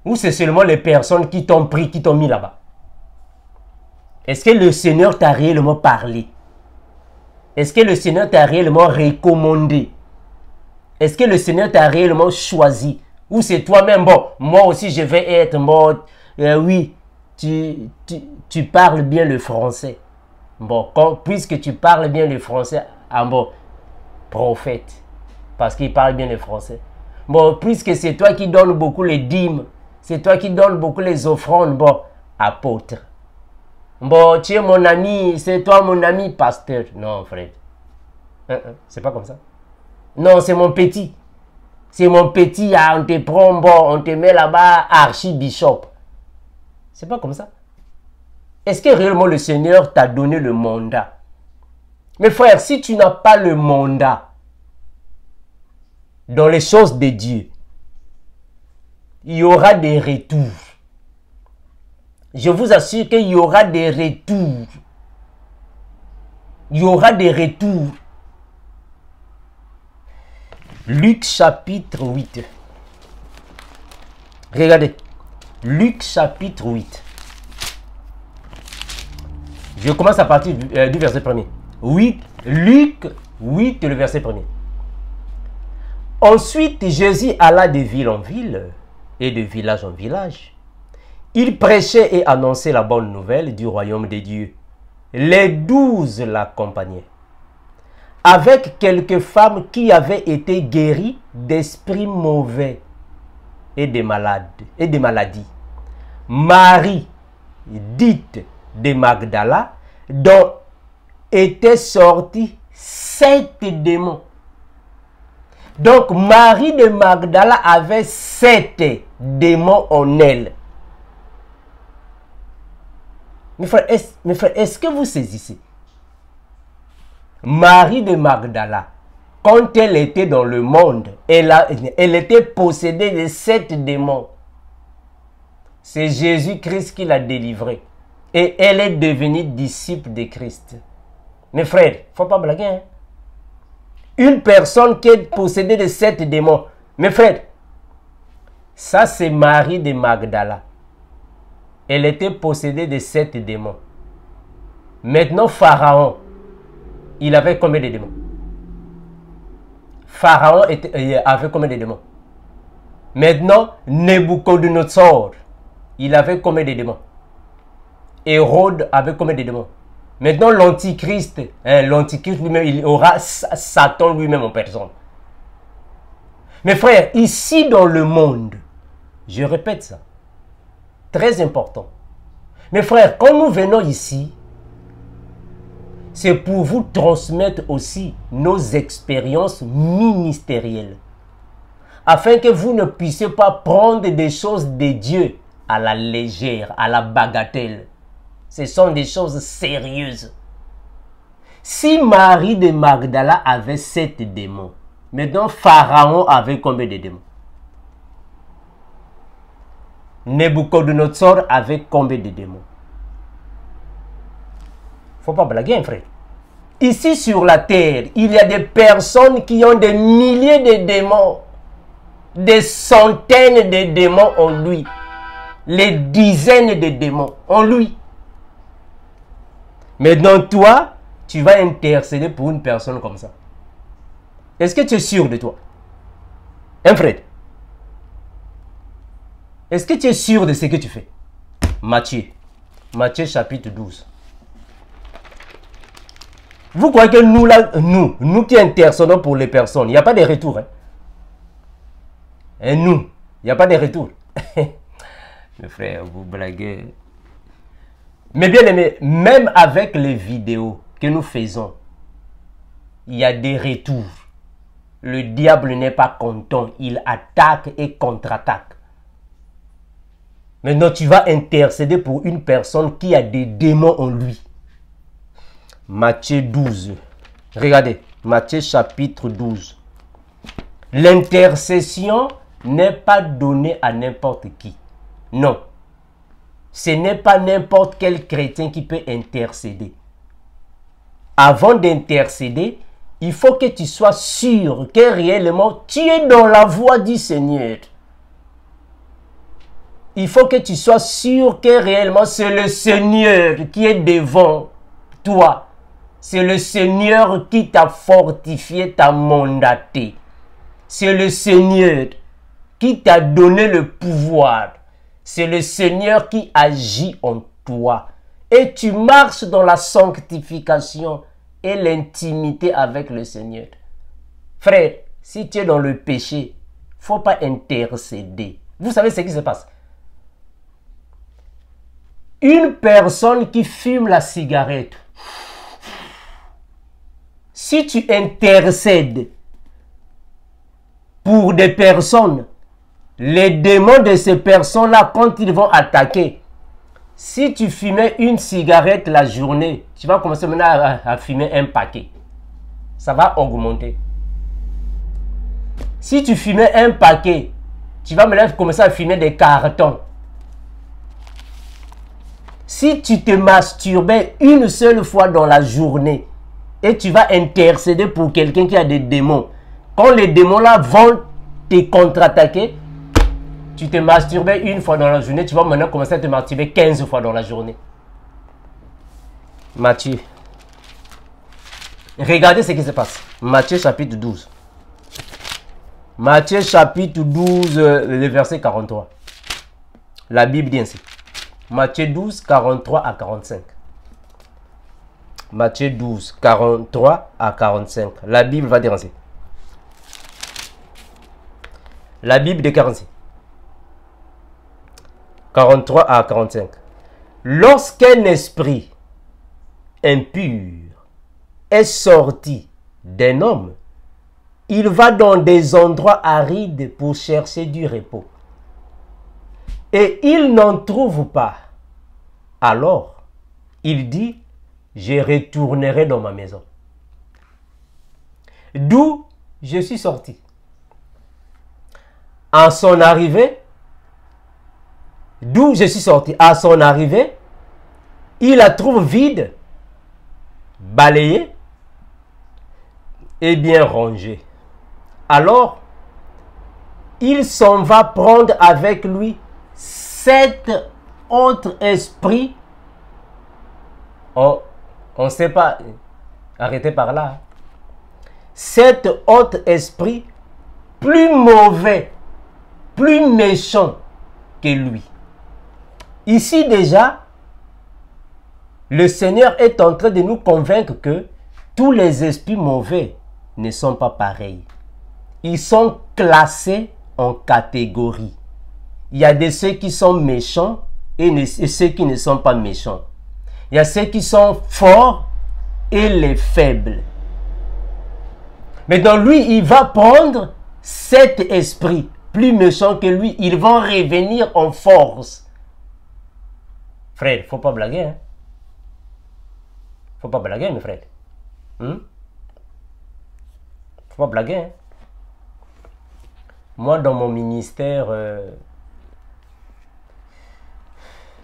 Ou c'est seulement les personnes qui t'ont pris, qui t'ont mis là-bas? Est-ce que le Seigneur t'a réellement parlé? Est-ce que le Seigneur t'a réellement recommandé? Est-ce que le Seigneur t'a réellement choisi? Ou c'est toi-même, bon, moi aussi je vais être mort. Oui, tu parles bien le français. Bon, puisque tu parles bien le français, bon, prophète, parce qu'il parle bien le français. Bon, puisque c'est toi qui donnes beaucoup les dîmes, c'est toi qui donnes beaucoup les offrandes, bon, apôtre. Bon, tu es mon ami, c'est toi mon ami, pasteur. Non, frère. C'est pas comme ça. Non, c'est mon petit. C'est mon petit, on te prend, bon, on te met là-bas, archibishop. C'est pas comme ça. Est-ce que réellement le Seigneur t'a donné le mandat? Mes frères, si tu n'as pas le mandat dans les choses de Dieu, il y aura des retours. Je vous assure qu'il y aura des retours. Il y aura des retours. Luc chapitre 8. Regardez. Luc chapitre 8. Je commence à partir du verset 1er. Luc 8, le verset 1er. Ensuite, Jésus alla de ville en ville et de village en village. Il prêchait et annonçait la bonne nouvelle du royaume de Dieu. Les 12 l'accompagnaient, avec quelques femmes qui avaient été guéries d'esprits mauvais et des maladies. Marie, dite de Magdala, dont étaient sortis 7 démons. Donc Marie de Magdala avait 7 démons en elle. Mes frères, est-ce que vous saisissez? Marie de Magdala, quand elle était dans le monde, elle était possédée de 7 démons. C'est Jésus-Christ qui l'a délivrée. Et elle est devenue disciple de Christ. Mes frères, il ne faut pas blaguer. Hein? Une personne qui est possédée de 7 démons. Mes frères, ça c'est Marie de Magdala. Elle était possédée de 7 démons. Maintenant, Pharaon, il avait combien de démons? Pharaon avait combien de démons? Maintenant, Nebuchadnezzar, il avait combien de démons? Hérode avait combien de démons? Maintenant, l'Antichrist, l'Antichrist lui-même, il aura Satan lui-même en personne. Mes frères, ici dans le monde, je répète ça, très important. Mes frères, quand nous venons ici, c'est pour vous transmettre aussi nos expériences ministérielles, afin que vous ne puissiez pas prendre des choses de Dieu à la légère, à la bagatelle. Ce sont des choses sérieuses. Si Marie de Magdala avait 7 démons, maintenant Pharaon avait combien de démons? Nebuchadnezzar avait combien de démons? Faut pas blaguer, hein, frère. Ici sur la terre, il y a des personnes qui ont des milliers de démons, des centaines de démons en lui, les dizaines de démons en lui. Maintenant, toi, tu vas intercéder pour une personne comme ça. Est-ce que tu es sûr de toi? Hein, Fred? Est-ce que tu es sûr de ce que tu fais? Matthieu chapitre 12. Vous croyez que nous, là, nous qui intercédons pour les personnes, il n'y a pas de retour. Hein? Et nous, il n'y a pas de retour. Mes frères, vous blaguez. Mais bien aimé, même avec les vidéos que nous faisons, il y a des retours. Le diable n'est pas content. Il attaque et contre-attaque. Maintenant, tu vas intercéder pour une personne qui a des démons en lui. Matthieu 12. Regardez, Matthieu chapitre 12. L'intercession n'est pas donnée à n'importe qui. Non. Ce n'est pas n'importe quel chrétien qui peut intercéder. Avant d'intercéder, il faut que tu sois sûr que réellement tu es dans la voie du Seigneur. Il faut que tu sois sûr que réellement c'est le Seigneur qui est devant toi. C'est le Seigneur qui t'a fortifié, t'a mandaté. C'est le Seigneur qui t'a donné le pouvoir. C'est le Seigneur qui agit en toi. Et tu marches dans la sanctification et l'intimité avec le Seigneur. Frère, si tu es dans le péché, il ne faut pas intercéder. Vous savez ce qui se passe? Une personne qui fume la cigarette, si tu intercèdes pour des personnes, les démons de ces personnes-là, quand ils vont attaquer, si tu fumais une cigarette la journée, tu vas commencer maintenant à fumer un paquet. Ça va augmenter. Si tu fumais un paquet, tu vas maintenant commencer à fumer des cartons. Si tu te masturbais une seule fois dans la journée et tu vas intercéder pour quelqu'un qui a des démons, quand les démons-là vont te contre-attaquer, tu te masturbais une fois dans la journée, tu vas maintenant commencer à te masturber 15 fois dans la journée. Matthieu. Regardez ce qui se passe. Matthieu chapitre 12. Matthieu chapitre 12, le verset 43. La Bible dit ainsi. Matthieu 12, 43 à 45. Matthieu 12, 43 à 45. La Bible va dire ainsi. La Bible dit ainsi. 43 à 45. Lorsqu'un esprit impur est sorti d'un homme, il va dans des endroits arides pour chercher du repos. Et il n'en trouve pas. Alors, il dit, je retournerai dans ma maison. D'où je suis sorti. À son arrivée, d'où je suis sorti, à son arrivée, il la trouve vide, balayée et bien rangée. Alors, il s'en va prendre avec lui 7 autres esprits. On ne sait pas, arrêtez par là. 7 autres esprits plus mauvais, plus méchants que lui. Ici déjà, le Seigneur est en train de nous convaincre que tous les esprits mauvais ne sont pas pareils. Ils sont classés en catégories. Il y a de ceux qui sont méchants et ceux qui ne sont pas méchants. Il y a ceux qui sont forts et les faibles. Mais dans lui, il va prendre cet esprit plus méchant que lui. Ils vont revenir en force. Frère, faut pas blaguer. Hein? Faut pas blaguer, mes frères. Faut pas blaguer. Hein? Moi, dans mon ministère,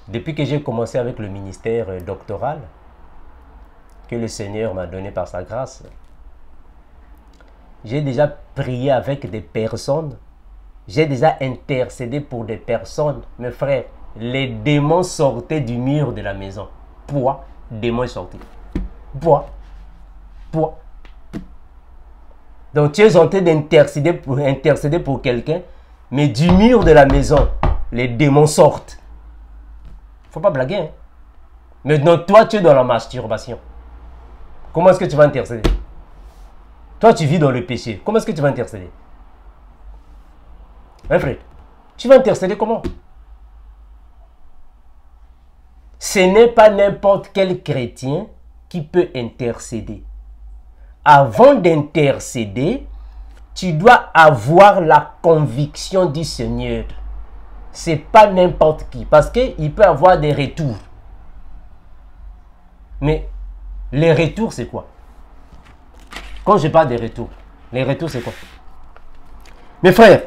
depuis que j'ai commencé avec le ministère doctoral, que le Seigneur m'a donné par sa grâce, j'ai déjà prié avec des personnes, j'ai déjà intercédé pour des personnes. Mes frères, les démons sortaient du mur de la maison. Pouah, démons sortaient. Pouah, pouah. Donc tu es en train d'intercéder pour quelqu'un, mais du mur de la maison, les démons sortent. Faut pas blaguer. Hein? Maintenant, toi, tu es dans la masturbation. Comment est-ce que tu vas intercéder? Toi, tu vis dans le péché. Comment est-ce que tu vas intercéder? Hein, frère? Tu vas intercéder comment? Ce n'est pas n'importe quel chrétien qui peut intercéder. Avant d'intercéder, tu dois avoir la conviction du Seigneur. C'est pas n'importe qui. Parce qu'il peut avoir des retours. Mais les retours, c'est quoi? Quand je parle des retours, les retours, c'est quoi? Mes frères,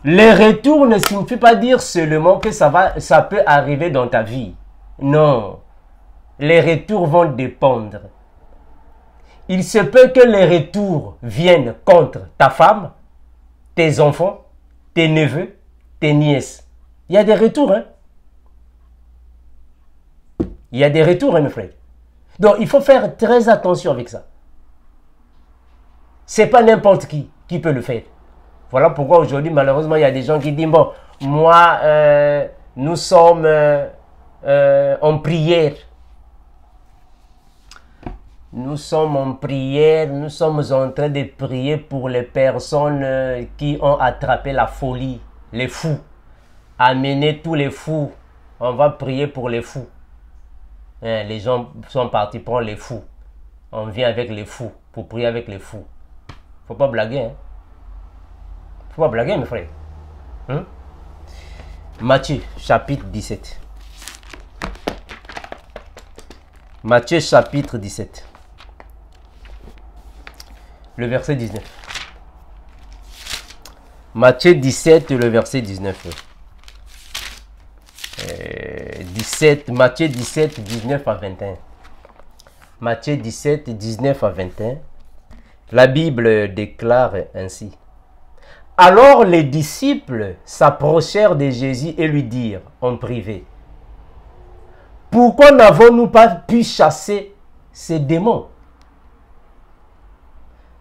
les retours ne signifient pas dire seulement que ça peut arriver dans ta vie. Non. Les retours vont dépendre. Il se peut que les retours viennent contre ta femme, tes enfants, tes neveux, tes nièces. Il y a des retours, hein? Il y a des retours, hein, mes frères. Donc, il faut faire très attention avec ça. C'est pas n'importe qui peut le faire. Voilà pourquoi aujourd'hui, malheureusement, il y a des gens qui disent, bon, moi, nous sommes en prière. Nous sommes en prière, nous sommes en train de prier pour les personnes qui ont attrapé la folie, les fous. Amenez tous les fous. On va prier pour les fous. Les gens sont partis prendre les fous. On vient avec les fous pour prier avec les fous. Faut pas blaguer. Hein? Faut pas blaguer, mes frères. Matthieu, chapitre 17. Matthieu, chapitre 17. Le verset 19. Matthieu 17, le verset 19. Matthieu 17, 19 à 21. Matthieu 17, 19 à 21. La Bible déclare ainsi. Alors les disciples s'approchèrent de Jésus et lui dirent en privé, pourquoi n'avons-nous pas pu chasser ces démons?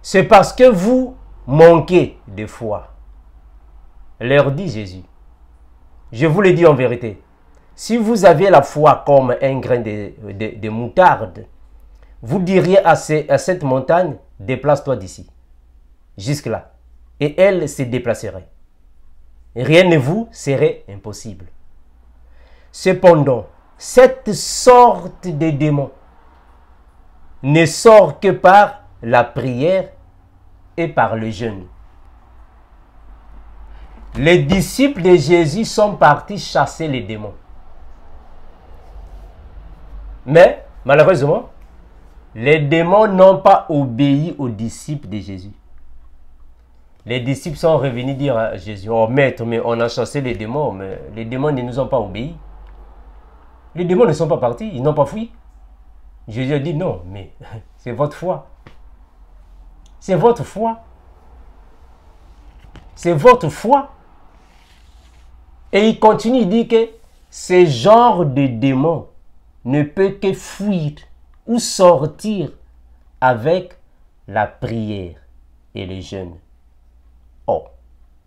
C'est parce que vous manquez de foi. Leur dit Jésus. Je vous le dis en vérité. Si vous avez la foi comme un grain de moutarde, vous diriez à cette montagne, déplace-toi d'ici, jusque-là. Et elle se déplacerait. Rien ne vous serait impossible. Cependant, cette sorte de démon ne sort que par la prière et par le jeûne. Les disciples de Jésus sont partis chasser les démons. Mais, malheureusement, les démons n'ont pas obéi aux disciples de Jésus. Les disciples sont revenus dire à Jésus, oh maître, mais on a chassé les démons, mais les démons ne nous ont pas obéi. Les démons ne sont pas partis, ils n'ont pas fui. Jésus a dit non, mais c'est votre foi. C'est votre foi. C'est votre foi. Et il continue, il dit que ce genre de démon ne peut que fuir ou sortir avec la prière et le jeûne. Oh,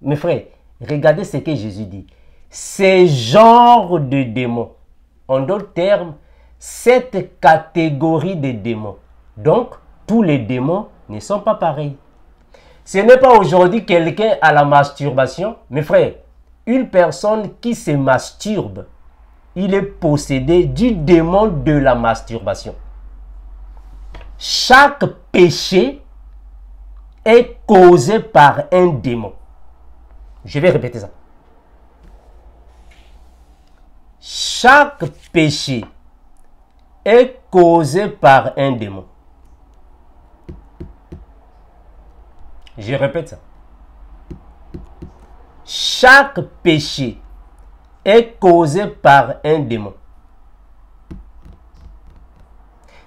mes frères, regardez ce que Jésus dit. Ce genre de démon, en d'autres termes, cette catégorie de démons. Donc, tous les démons ne sont pas pareils. Ce n'est pas aujourd'hui quelqu'un à la masturbation. Mes frères, une personne qui se masturbe, il est possédé du démon de la masturbation. Chaque péché est causé par un démon. Je vais répéter ça. Chaque péché est causé par un démon. Je répète ça. Chaque péché est causé par un démon.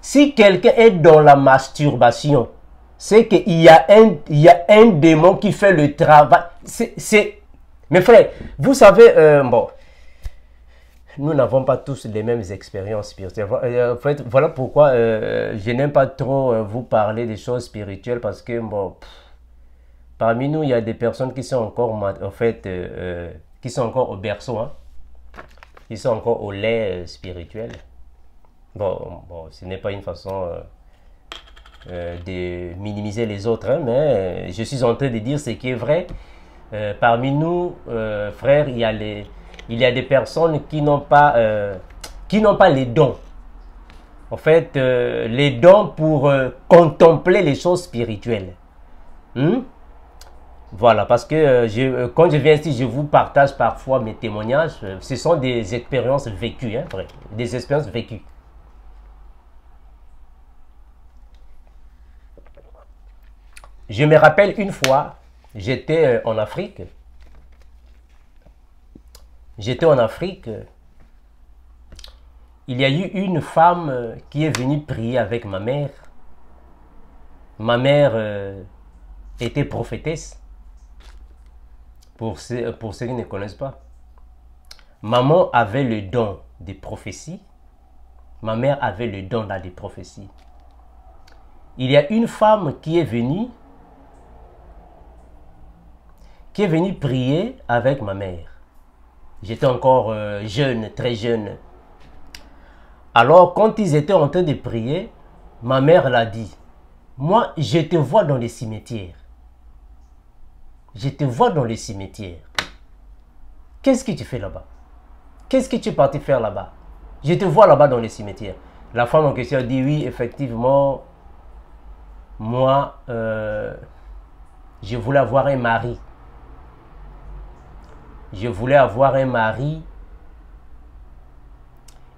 Si quelqu'un est dans la masturbation, c'est qu'il y a un démon qui fait le travail. Mes frères, vous savez, bon, nous n'avons pas tous les mêmes expériences spirituelles. En fait, voilà pourquoi je n'aime pas trop vous parler des choses spirituelles, parce que, bon, parmi nous, il y a des personnes qui sont encore, en fait, qui sont encore au berceau, hein, qui sont encore au lait spirituel. Bon, ce n'est pas une façon de minimiser les autres, hein, mais je suis en train de dire ce qui est vrai. Parmi nous, frères, il y a des personnes qui n'ont pas les dons. En fait, les dons pour contempler les choses spirituelles. Voilà, parce que quand je viens ici, je vous partage parfois mes témoignages. Ce sont des expériences vécues, hein, vrai, des expériences vécues. Je me rappelle une fois, j'étais en Afrique. J'étais en Afrique. Il y a eu une femme qui est venue prier avec ma mère. Ma mère était prophétesse. Pour ceux qui ne connaissent pas. Maman avait le don des prophéties. Ma mère avait le don des prophéties. Il y a une femme qui est venue prier avec ma mère. J'étais encore jeune, très jeune. Alors, quand ils étaient en train de prier, ma mère l'a dit, « Moi, je te vois dans les cimetières. Je te vois dans les cimetières. Qu'est-ce que tu fais là-bas? Qu'est-ce que tu es parti faire là-bas? Je te vois là-bas dans les cimetières. » La femme en question a dit, « Oui, effectivement, moi, je voulais avoir un mari. Je voulais avoir un mari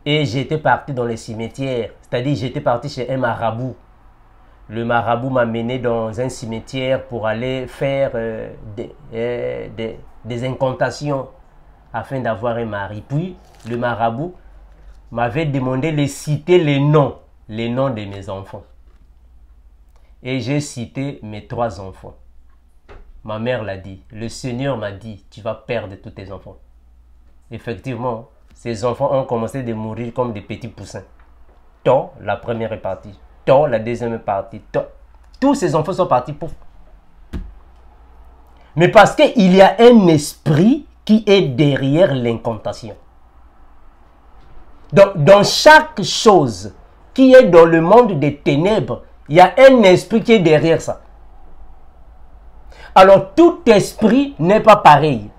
et j'étais parti dans les cimetières. C'est-à-dire, j'étais parti chez un marabout. Le marabout m'a mené dans un cimetière pour aller faire des incantations afin d'avoir un mari. Puis, le marabout m'avait demandé de citer les noms de mes enfants. Et j'ai cité mes 3 enfants. Ma mère l'a dit. Le Seigneur m'a dit, tu vas perdre tous tes enfants. Effectivement, ces enfants ont commencé de mourir comme des petits poussins. Tant, la première est partie. Tant, la deuxième est partie. Tant. Tous ces enfants sont partis. Pouf. Mais parce qu'il y a un esprit qui est derrière l'incantation. Donc, dans chaque chose qui est dans le monde des ténèbres, il y a un esprit qui est derrière ça. Alors, tout esprit n'est pas pareil.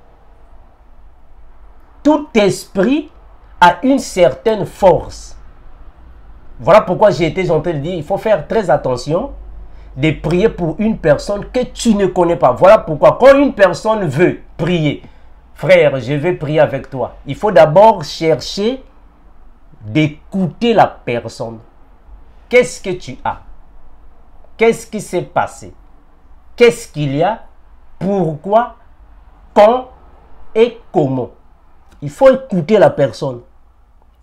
Tout esprit a une certaine force. Voilà pourquoi j'ai été en train de dire, il faut faire très attention de prier pour une personne que tu ne connais pas. Voilà pourquoi quand une personne veut prier, frère, je vais prier avec toi. Il faut d'abord chercher d'écouter la personne. Qu'est-ce que tu as? Qu'est-ce qui s'est passé? Qu'est-ce qu'il y a? Pourquoi? Quand? Et comment? Il faut écouter la personne.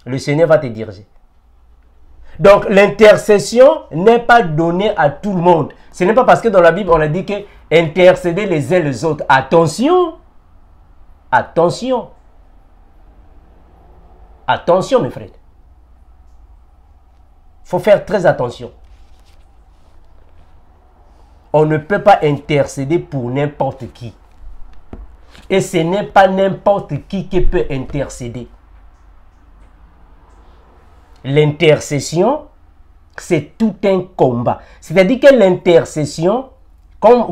Le Seigneur va te diriger. Donc, l'intercession n'est pas donnée à tout le monde. Ce n'est pas parce que dans la Bible, on a dit que intercéder les uns les autres. Attention! Attention! Attention, mes frères. Il faut faire très attention. On ne peut pas intercéder pour n'importe qui. Et ce n'est pas n'importe qui peut intercéder. L'intercession, c'est tout un combat. C'est-à-dire que l'intercession,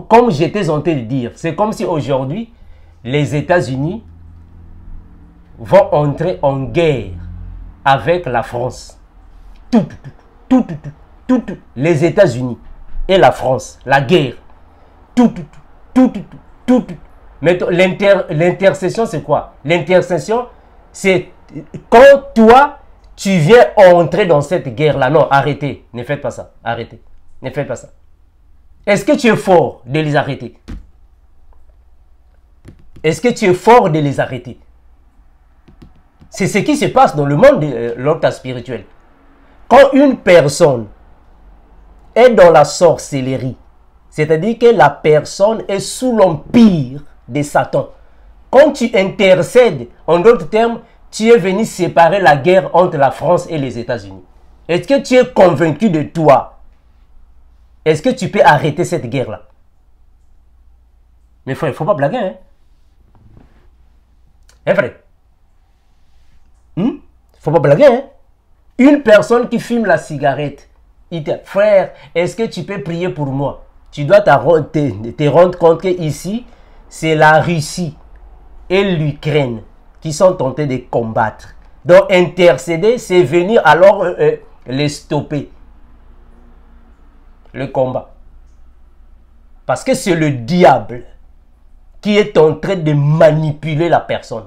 comme j'étais en train de dire, c'est comme si aujourd'hui, les États-Unis vont entrer en guerre avec la France. Tout, les États-Unis et la France, la guerre. Tout. Mais l'intercession, c'est quoi? L'intercession, c'est quand toi, tu viens entrer dans cette guerre-là. Non, arrêtez. Ne faites pas ça. Arrêtez. Ne faites pas ça. Est-ce que tu es fort de les arrêter? Est-ce que tu es fort de les arrêter? C'est ce qui se passe dans le monde de l'ordre spirituel. Quand une personne est dans la sorcellerie, c'est-à-dire que la personne est sous l'empire de Satan. Quand tu intercèdes, en d'autres termes, tu es venu séparer la guerre entre la France et les États-Unis. Est-ce que tu es convaincu de toi? Est-ce que tu peux arrêter cette guerre-là? Mais frère, il ne faut pas blaguer, hein? Hein, frère? Il ne faut pas blaguer, hein? Une personne qui fume la cigarette, il dit, frère, est-ce que tu peux prier pour moi? Tu dois te rendre compte que ici, c'est la Russie et l'Ukraine qui sont tentés de combattre. Donc intercéder, c'est venir alors les stopper. Le combat. Parce que c'est le diable qui est en train de manipuler la personne.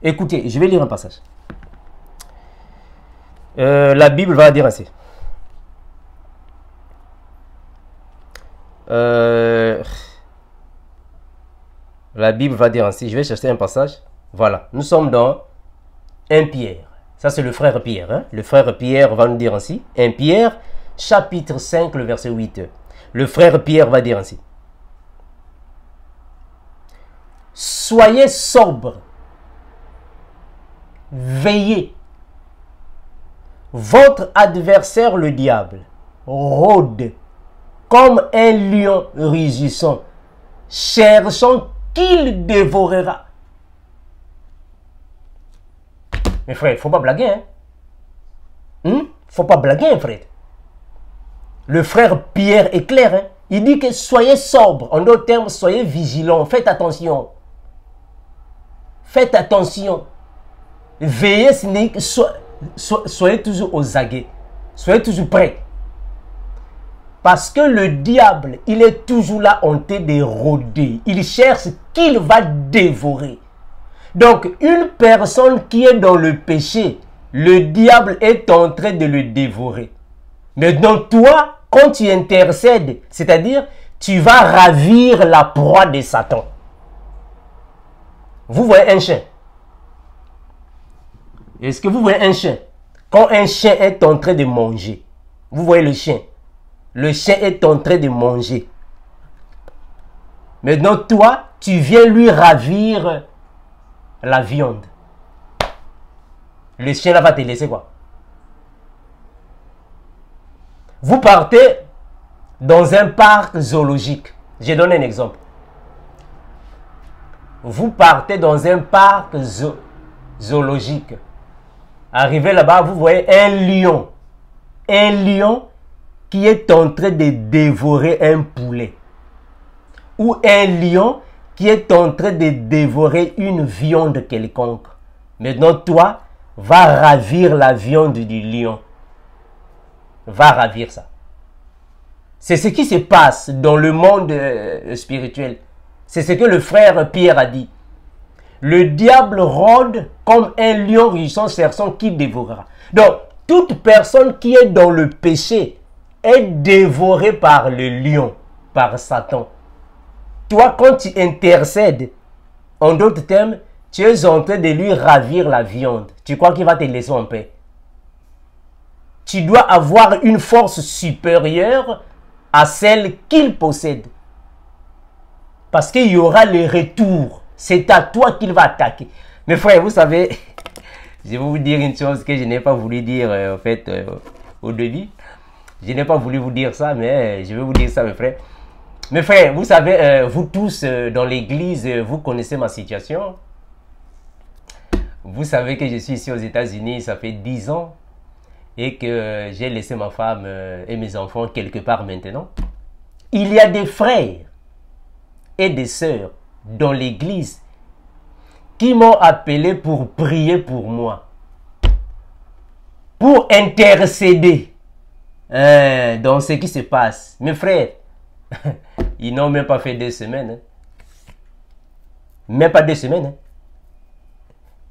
Écoutez, je vais lire un passage. La Bible va dire ainsi. La Bible va dire ainsi. Je vais chercher un passage. Voilà. Nous sommes dans 1 Pierre. Ça, c'est le frère Pierre. Hein? Le frère Pierre va nous dire ainsi. 1 Pierre, chapitre 5, le verset 8. Le frère Pierre va dire ainsi. Soyez sobres. Veillez. Votre adversaire, le diable, rôde comme un lion rugissant, cherchant qu'il dévorera. Mais frère, il ne faut pas blaguer, hein? Il ne faut pas blaguer, frère. Le frère Pierre est clair, hein? Il dit que soyez sobres, en d'autres termes, soyez vigilants, faites attention. Faites attention. Veillez, soyez toujours aux aguets. Soyez toujours prêts. Parce que le diable, il est toujours là en train de rôder. Il cherche qu'il va dévorer. Donc, une personne qui est dans le péché, le diable est en train de le dévorer. Maintenant, toi, quand tu intercèdes, c'est-à-dire, tu vas ravir la proie de Satan. Vous voyez un chien? Est-ce que vous voyez un chien? Quand un chien est en train de manger, vous voyez le chien? Le chien est en train de manger. Maintenant, toi, tu viens lui ravir la viande. Le chien là va te laisser quoi? Vous partez dans un parc zoologique. Je donne un exemple. Vous partez dans un parc zoologique. Arrivé là-bas, vous voyez un lion. Un lion qui est en train de dévorer un poulet. Ou un lion qui est en train de dévorer une viande quelconque. Maintenant, toi, va ravir la viande du lion. Va ravir ça. C'est ce qui se passe dans le monde spirituel. C'est ce que le frère Pierre a dit. Le diable rôde comme un lion rugissant cherchant qui dévorera. Donc, toute personne qui est dans le péché est dévorée par le lion, par Satan. Toi, quand tu intercèdes, en d'autres termes, tu es en train de lui ravir la viande. Tu crois qu'il va te laisser en paix? Tu dois avoir une force supérieure à celle qu'il possède. Parce qu'il y aura le retour. C'est à toi qu'il va attaquer. Mes frères, vous savez, je vais vous dire une chose que je n'ai pas voulu dire en fait au début. Je n'ai pas voulu vous dire ça, mais je vais vous dire ça, mes frères. Mes frères, vous savez, vous tous dans l'église, vous connaissez ma situation. Vous savez que je suis ici aux États-Unis, ça fait 10 ans. Et que j'ai laissé ma femme et mes enfants quelque part maintenant. Il y a des frères et des sœurs dans l'église qui m'ont appelé pour prier pour moi, pour intercéder dans ce qui se passe. Mes frères, ils n'ont même pas fait 2 semaines. Hein. Même pas 2 semaines. Hein.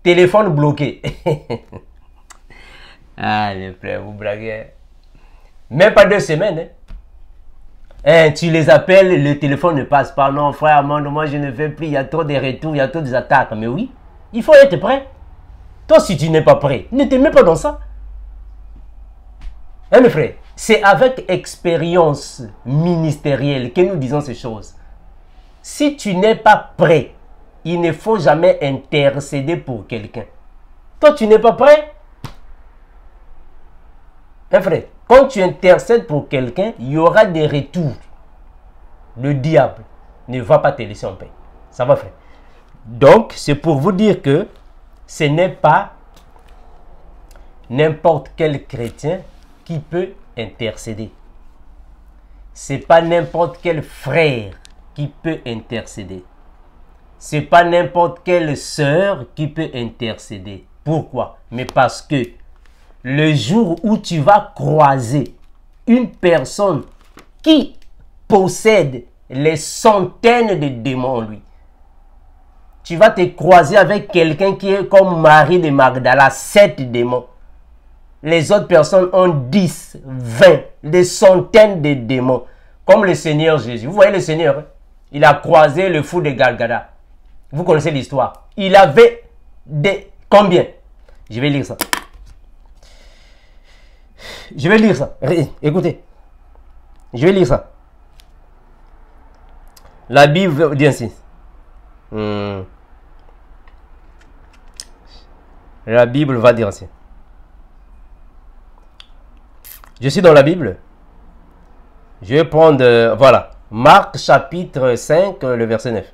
Téléphone bloqué. Ah, les frères, vous blaguez. Même pas 2 semaines. Hein. Tu les appelles, le téléphone ne passe pas. Non, frère, moi je ne veux plus. Il y a trop de retours, il y a trop d'attaques. Mais oui, il faut être prêt. Toi, si tu n'es pas prêt, ne te mets pas dans ça. Hein, mes frères, c'est avec expérience ministérielle que nous disons ces choses. Si tu n'es pas prêt, il ne faut jamais intercéder pour quelqu'un. Toi, tu n'es pas prêt. Hein, frère, quand tu intercèdes pour quelqu'un, il y aura des retours. Le diable ne va pas te laisser en paix. Ça va, frère. Donc, c'est pour vous dire que ce n'est pas n'importe quel chrétien qui peut intercéder. C'est pas n'importe quel frère qui peut intercéder. C'est pas n'importe quelle sœur qui peut intercéder. Pourquoi? Mais parce que le jour où tu vas croiser une personne qui possède les centaines de démons en lui, tu vas te croiser avec quelqu'un qui est comme Marie de Magdala, 7 démons. Les autres personnes ont 10, 20, des centaines de démons. Comme le Seigneur Jésus. Vous voyez le Seigneur, hein? Il a croisé le fou de Galgada. Vous connaissez l'histoire. Il avait des... Combien? Je vais lire ça. Je vais lire ça. Écoutez. Je vais lire ça. La Bible dit ainsi. La Bible va dire ainsi. Je suis dans la Bible. Je vais prendre, voilà, Marc chapitre 5, le verset 9.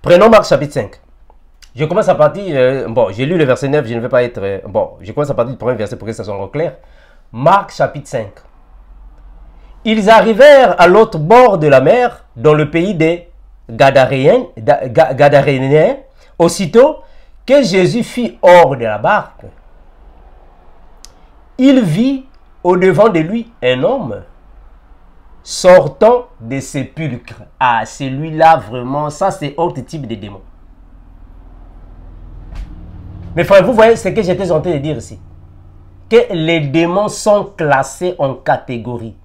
Prenons Marc chapitre 5. Je commence à partir, bon, j'ai lu le verset 9, je ne vais pas être, bon, je commence à partir du premier verset pour que ça soit clair. Marc chapitre 5. Ils arrivèrent à l'autre bord de la mer, dans le pays des Gadaréens. Aussitôt que Jésus fit hors de la barque, il vit au-devant de lui un homme sortant des sépulcres. Ah, celui-là vraiment, ça c'est autre type de démon. Mais frère, vous voyez ce que j'étais en train de dire ici. Que les démons sont classés en catégories.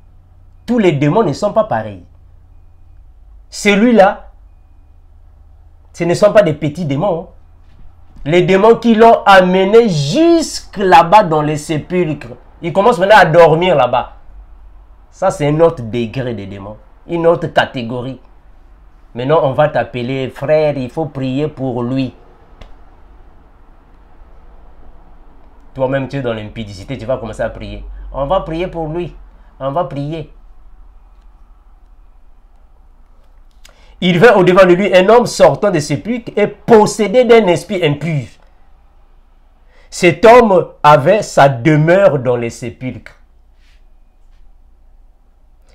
Tous les démons ne sont pas pareils. Celui-là, ce ne sont pas des petits démons. Hein. Les démons qui l'ont amené jusque là-bas dans les sépulcres. Ils commencent maintenant à dormir là-bas. Ça, c'est un autre degré de démons. Une autre catégorie. Maintenant, on va t'appeler frère, il faut prier pour lui. Toi-même, tu es dans l'impudicité, tu vas commencer à prier. On va prier pour lui. On va prier. Il vint au-devant de lui un homme sortant des sépulcres et possédé d'un esprit impur. Cet homme avait sa demeure dans les sépulcres.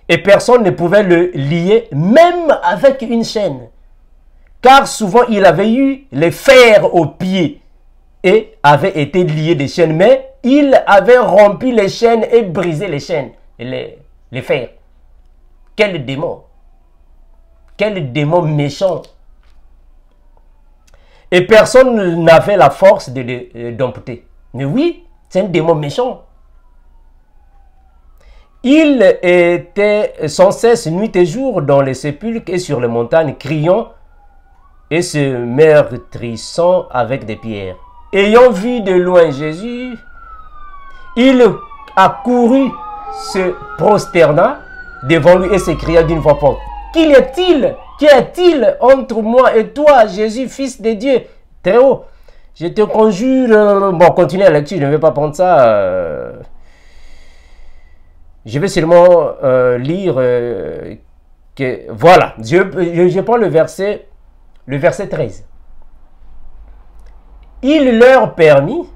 Et personne ne pouvait le lier, même avec une chaîne. Car souvent il avait eu les fers aux pieds et avait été lié des chaînes. Mais il avait rompu les chaînes et brisé les chaînes, les fers. Quel démon! Quel démon méchant! Et personne n'avait la force de dompter. Mais oui, c'est un démon méchant. Il était sans cesse nuit et jour dans les sépulcres et sur les montagnes, criant et se meurtrissant avec des pierres. Ayant vu de loin Jésus, il accourut, se prosterna devant lui et s'écria d'une voix forte: Qu'y a-t-il? Qu'y a-t-il entre moi et toi, Jésus, fils de Dieu? Très haut. Je te conjure... Bon, continuez la lecture, je ne vais pas prendre ça. Je vais seulement lire que... Voilà, je prends le verset 13. Il leur permit,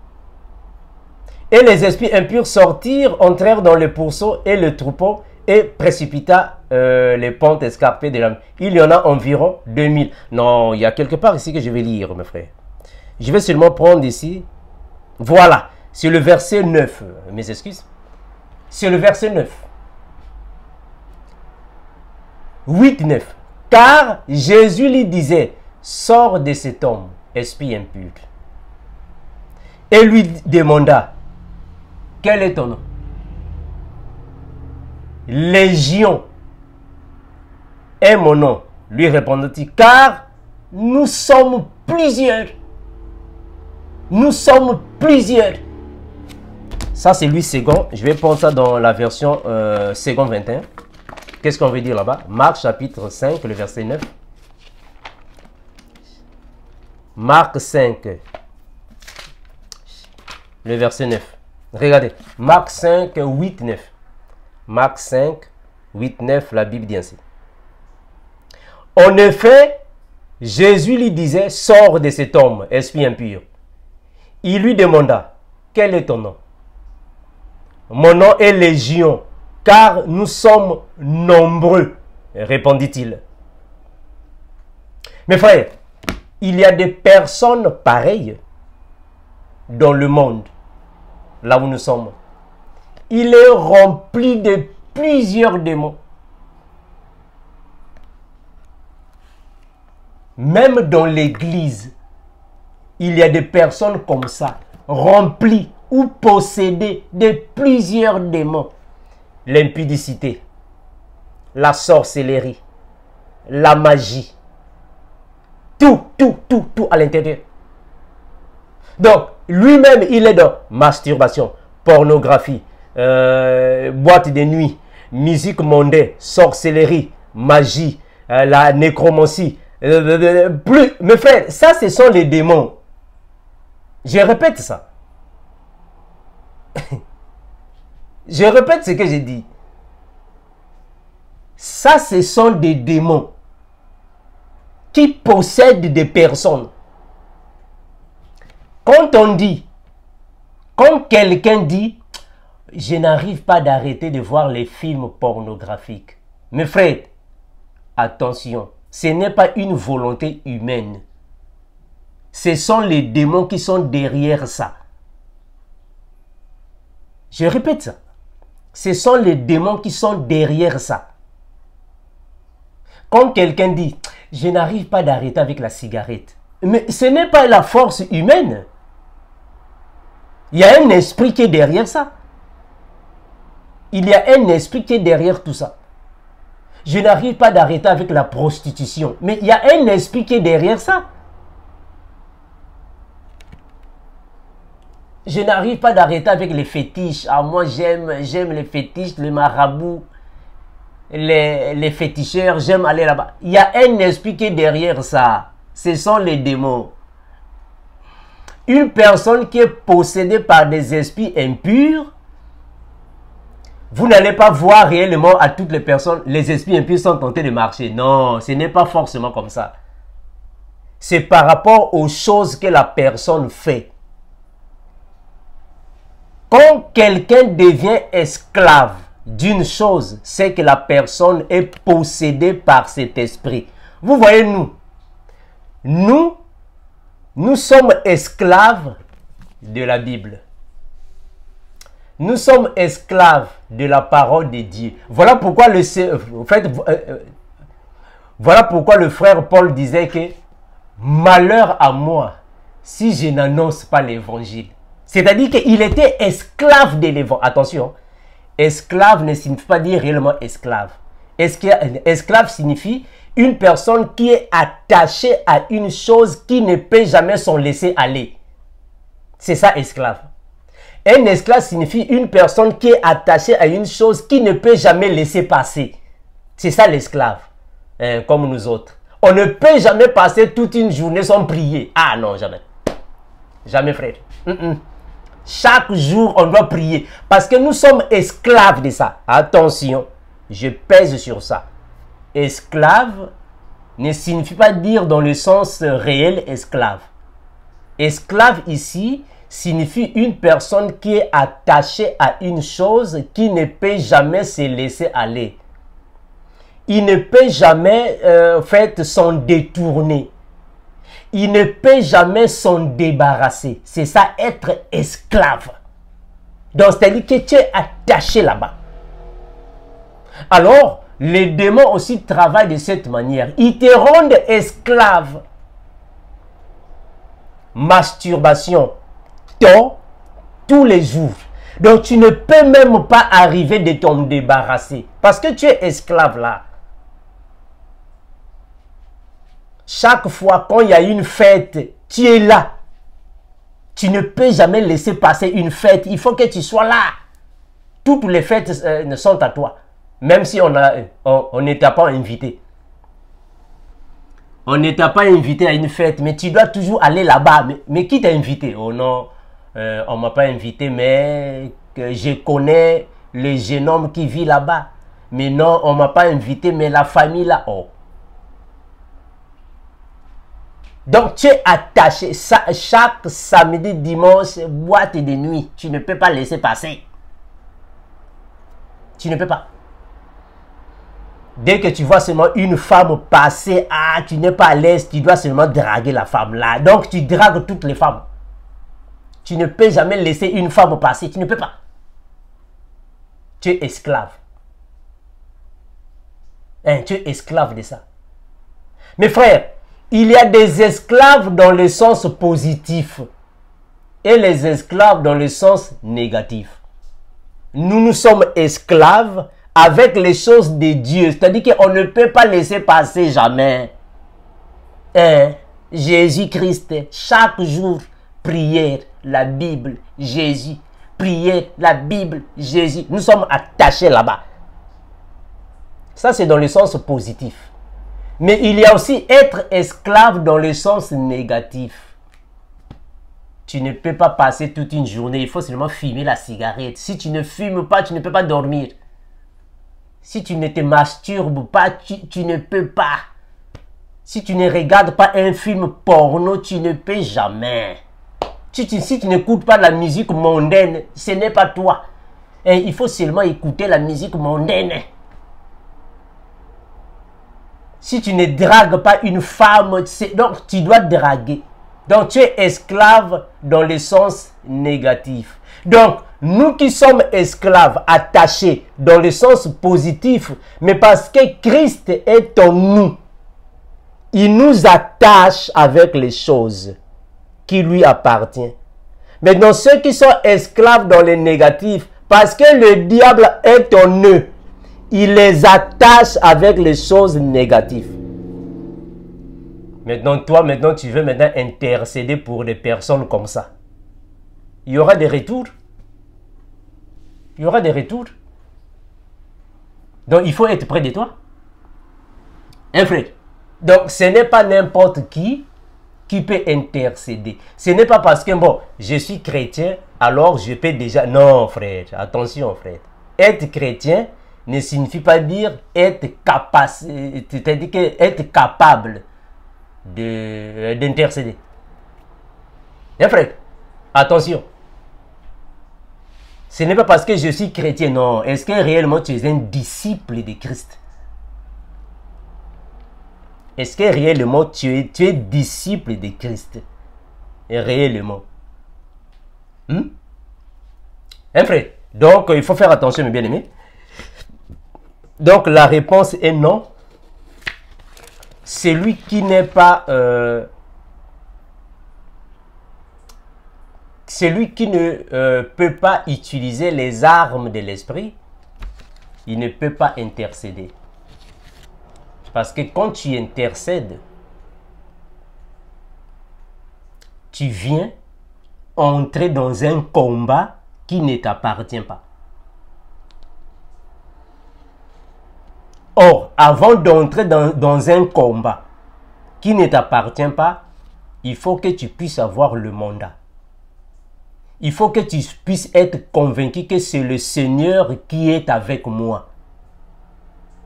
et les esprits impurs sortirent, entrèrent dans le pourceau et le troupeau, et précipita les pentes escarpées de la mer. Il y en a environ 2000. Non, il y a quelque part ici que je vais lire, mes frères. Je vais seulement prendre ici. Voilà, c'est le verset 9. Mes excuses. C'est le verset 9. 8, 9. Car Jésus lui disait, sors de cet homme, esprit impur. Et lui demanda, quel est ton nom? Légion est mon nom, lui répondit-il, car nous sommes plusieurs. Nous sommes plusieurs. Ça, c'est lui second. Je vais prendre ça dans la version second 21. Qu'est-ce qu'on veut dire là-bas? Marc chapitre 5, le verset 9. Marc 5, le verset 9. Regardez. Marc 5, 8, 9. Marc 5, 8, 9, la Bible dit ainsi. En effet, Jésus lui disait, sors de cet homme, esprit impur. Il lui demanda, quel est ton nom? Mon nom est Légion, car nous sommes nombreux, répondit-il. Mes frères, il y a des personnes pareilles dans le monde, là où nous sommes. Il est rempli de plusieurs démons. Même dans l'église, il y a des personnes comme ça, remplies ou possédées de plusieurs démons. L'impudicité, la sorcellerie, la magie. Tout à l'intérieur. Donc, lui-même, il est dans masturbation, pornographie, boîte de nuit, musique mondaine, sorcellerie, magie, la nécromancie. Mes frères, ça, ce sont les démons. Je répète ça. Je répète ce que j'ai dit. Ça, ce sont des démons qui possèdent des personnes. Quand on dit, quand quelqu'un dit, je n'arrive pas d'arrêter de voir les films pornographiques. Mes frères, attention, ce n'est pas une volonté humaine. Ce sont les démons qui sont derrière ça. Je répète ça. Ce sont les démons qui sont derrière ça. Quand quelqu'un dit, je n'arrive pas d'arrêter avec la cigarette. Mais ce n'est pas la force humaine. Il y a un esprit qui est derrière ça. Il y a un esprit qui est derrière tout ça. Je n'arrive pas d'arrêter avec la prostitution. Mais il y a un esprit qui est derrière ça. Je n'arrive pas d'arrêter avec les fétiches. Ah, moi, j'aime les fétiches, les marabouts, les féticheurs. J'aime aller là-bas. Il y a un esprit qui est derrière ça. Ce sont les démons. Une personne qui est possédée par des esprits impurs, vous n'allez pas voir réellement à toutes les personnes, les esprits impurs sont tentés de marcher. Non, ce n'est pas forcément comme ça. C'est par rapport aux choses que la personne fait. Quand quelqu'un devient esclave d'une chose, c'est que la personne est possédée par cet esprit. Vous voyez, nous sommes esclaves de la Bible. Nous sommes esclaves de la parole de Dieu. Voilà pourquoi voilà pourquoi le frère Paul disait que malheur à moi si je n'annonce pas l'évangile. C'est-à-dire qu'il était esclave de l'évangile. Attention, esclave ne signifie pas dire réellement esclave. Esclave signifie une personne qui est attachée à une chose qui ne peut jamais s'en laisser aller. C'est ça, esclave. Un esclave signifie une personne qui est attachée à une chose qui ne peut jamais laisser passer. C'est ça l'esclave, comme nous autres. On ne peut jamais passer toute une journée sans prier. Ah non, jamais. Jamais, frère. Chaque jour, on doit prier. Parce que nous sommes esclaves de ça. Attention, je pèse sur ça. Esclave ne signifie pas dire dans le sens réel esclave. Esclave ici signifie une personne qui est attachée à une chose qui ne peut jamais se laisser aller. Il ne peut jamais s'en détourner. Il ne peut jamais s'en débarrasser. C'est ça, être esclave. Donc, c'est-à-dire que tu es attaché là-bas. Alors, les démons aussi travaillent de cette manière. Ils te rendent esclave. Masturbation, tort, tous les jours. Donc, tu ne peux même pas arriver de t'en débarrasser. Parce que tu es esclave là. Chaque fois quand il y a une fête, tu es là. Tu ne peux jamais laisser passer une fête. Il faut que tu sois là. Toutes les fêtes sont à toi. Même si on n'était pas invité. On n'était pas invité à une fête, mais tu dois toujours aller là-bas. Mais qui t'a invité? Oh non, on ne m'a pas invité, mais que je connais le jeune homme qui vit là-bas. Mais non, on ne m'a pas invité, mais la famille là, oh. Donc, tu es attaché. Chaque samedi, dimanche, boîte de nuit, tu ne peux pas laisser passer. Tu ne peux pas. Dès que tu vois seulement une femme passer, ah, tu n'es pas à l'aise, tu dois seulement draguer la femme là. Donc, tu dragues toutes les femmes. Tu ne peux jamais laisser une femme passer. Tu ne peux pas. Tu es esclave. Hein, tu es esclave de ça. Mes frères, il y a des esclaves dans le sens positif et les esclaves dans le sens négatif. Nous sommes esclaves avec les choses de Dieu. C'est-à-dire qu'on ne peut pas laisser passer jamais. Hein? Jésus-Christ, chaque jour, prière, la Bible, Jésus. Prière, la Bible, Jésus. Nous sommes attachés là-bas. Ça, c'est dans le sens positif. Mais il y a aussi être esclave dans le sens négatif. Tu ne peux pas passer toute une journée. Il faut seulement fumer la cigarette. Si tu ne fumes pas, tu ne peux pas dormir. Si tu ne te masturbes pas, tu ne peux pas. Si tu ne regardes pas un film porno, tu ne peux jamais. Si tu n'écoutes pas la musique mondaine, ce n'est pas toi. Et il faut seulement écouter la musique mondaine. Si tu ne dragues pas une femme, donc tu dois draguer. Donc tu es esclave dans le sens négatif. Donc nous qui sommes esclaves, attachés dans le sens positif, mais parce que Christ est en nous, il nous attache avec les choses qui lui appartiennent. Maintenant ceux qui sont esclaves dans le négatif, parce que le diable est en eux, il les attache avec les choses négatives. Maintenant, toi, tu veux maintenant intercéder pour des personnes comme ça. Il y aura des retours. Il y aura des retours. Donc, il faut être près de toi. Hein, frère? Donc, ce n'est pas n'importe qui peut intercéder. Ce n'est pas parce que, bon, je suis chrétien, alors je peux déjà... Non, frère, attention, frère. Être chrétien ne signifie pas dire être capable, c'est-à-dire être capable d'intercéder. Hein, frère? Attention. Ce n'est pas parce que je suis chrétien, non. Est-ce que réellement tu es un disciple de Christ? Est-ce que réellement tu es disciple de Christ? Et réellement. Hein, frère? Donc, il faut faire attention, mes bien-aimés. Donc, la réponse est non. Celui qui n'est pas... celui qui ne peut pas utiliser les armes de l'esprit, il ne peut pas intercéder. Parce que quand tu intercèdes, tu viens entrer dans un combat qui ne t'appartient pas. Or, avant d'entrer dans un combat qui ne t'appartient pas, il faut que tu puisses avoir le mandat. Il faut que tu puisses être convaincu que c'est le Seigneur qui est avec moi.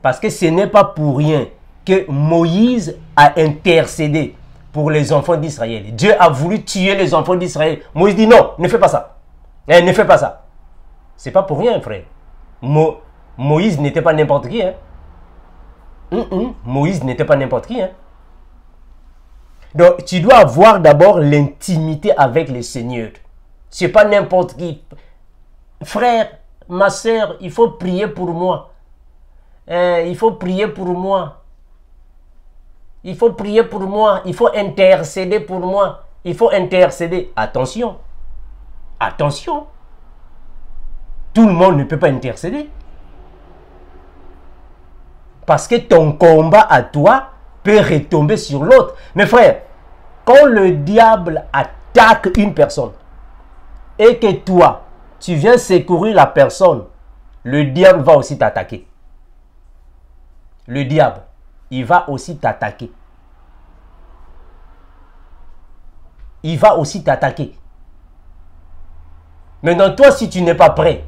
Parce que ce n'est pas pour rien que Moïse a intercédé. pour les enfants d'Israël. Dieu a voulu tuer les enfants d'Israël. Moïse dit non, ne fais pas ça. Ne fais pas ça. C'est pas pour rien, frère. Moïse n'était pas n'importe qui. Hein. Moïse n'était pas n'importe qui. Hein. Donc, tu dois avoir d'abord l'intimité avec le Seigneur. Ce n'est pas n'importe qui. Frère, ma soeur, il faut prier pour moi. Il faut prier pour moi. Il faut prier pour moi. Il faut intercéder pour moi. Il faut intercéder. Attention. Attention. Tout le monde ne peut pas intercéder. Parce que ton combat à toi peut retomber sur l'autre. Mais frère, quand le diable attaque une personne et que toi, tu viens secourir la personne, le diable va aussi t'attaquer. Le diable, il va aussi t'attaquer. Il va aussi t'attaquer. Maintenant, toi, si tu n'es pas prêt,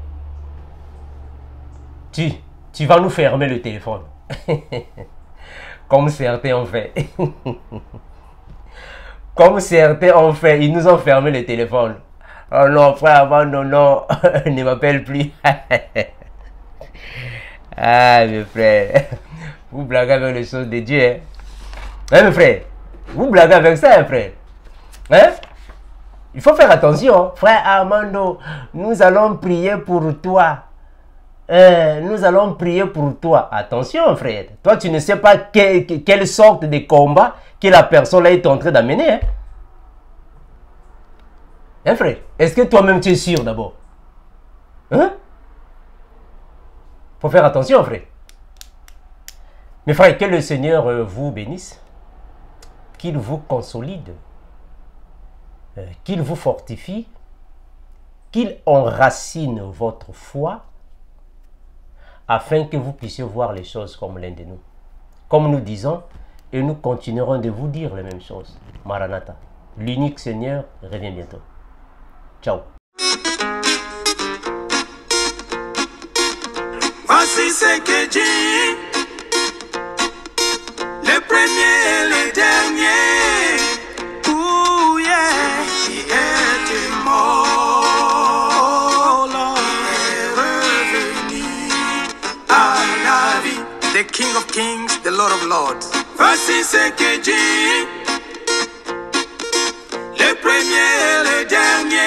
tu vas nous fermer le téléphone. Comme certains ont fait. Comme certains ont fait, ils nous ont fermé le téléphone. Oh non, frère, avant, non, non, ne m'appelle plus. Ah, mes frères, vous blaguez avec les choses de Dieu. Hein, mes frères, vous blaguez avec ça, hein, frère. Hein? Il faut faire attention. Frère Armando, nous allons prier pour toi. Nous allons prier pour toi. Attention, frère. Toi, tu ne sais pas quelle sorte de combat que la personne là est en train d'amener. Hein? Hein, frère? Est-ce que toi-même tu es sûr d'abord? Hein? Faut faire attention, frère. Mes frères, que le Seigneur vous bénisse, qu'il vous consolide, qu'il vous fortifie, qu'il enracine votre foi, afin que vous puissiez voir les choses comme l'un de nous. Comme nous disons, et nous continuerons de vous dire les mêmes choses. Maranatha, l'unique Seigneur revient bientôt. Ciao. Voici ce que dit le premier et le dernier. Ouh, yeah. Qui était mort est revenu à la vie. The King of Kings, the Lord of Lords. Voici ce que dit le premier et le dernier.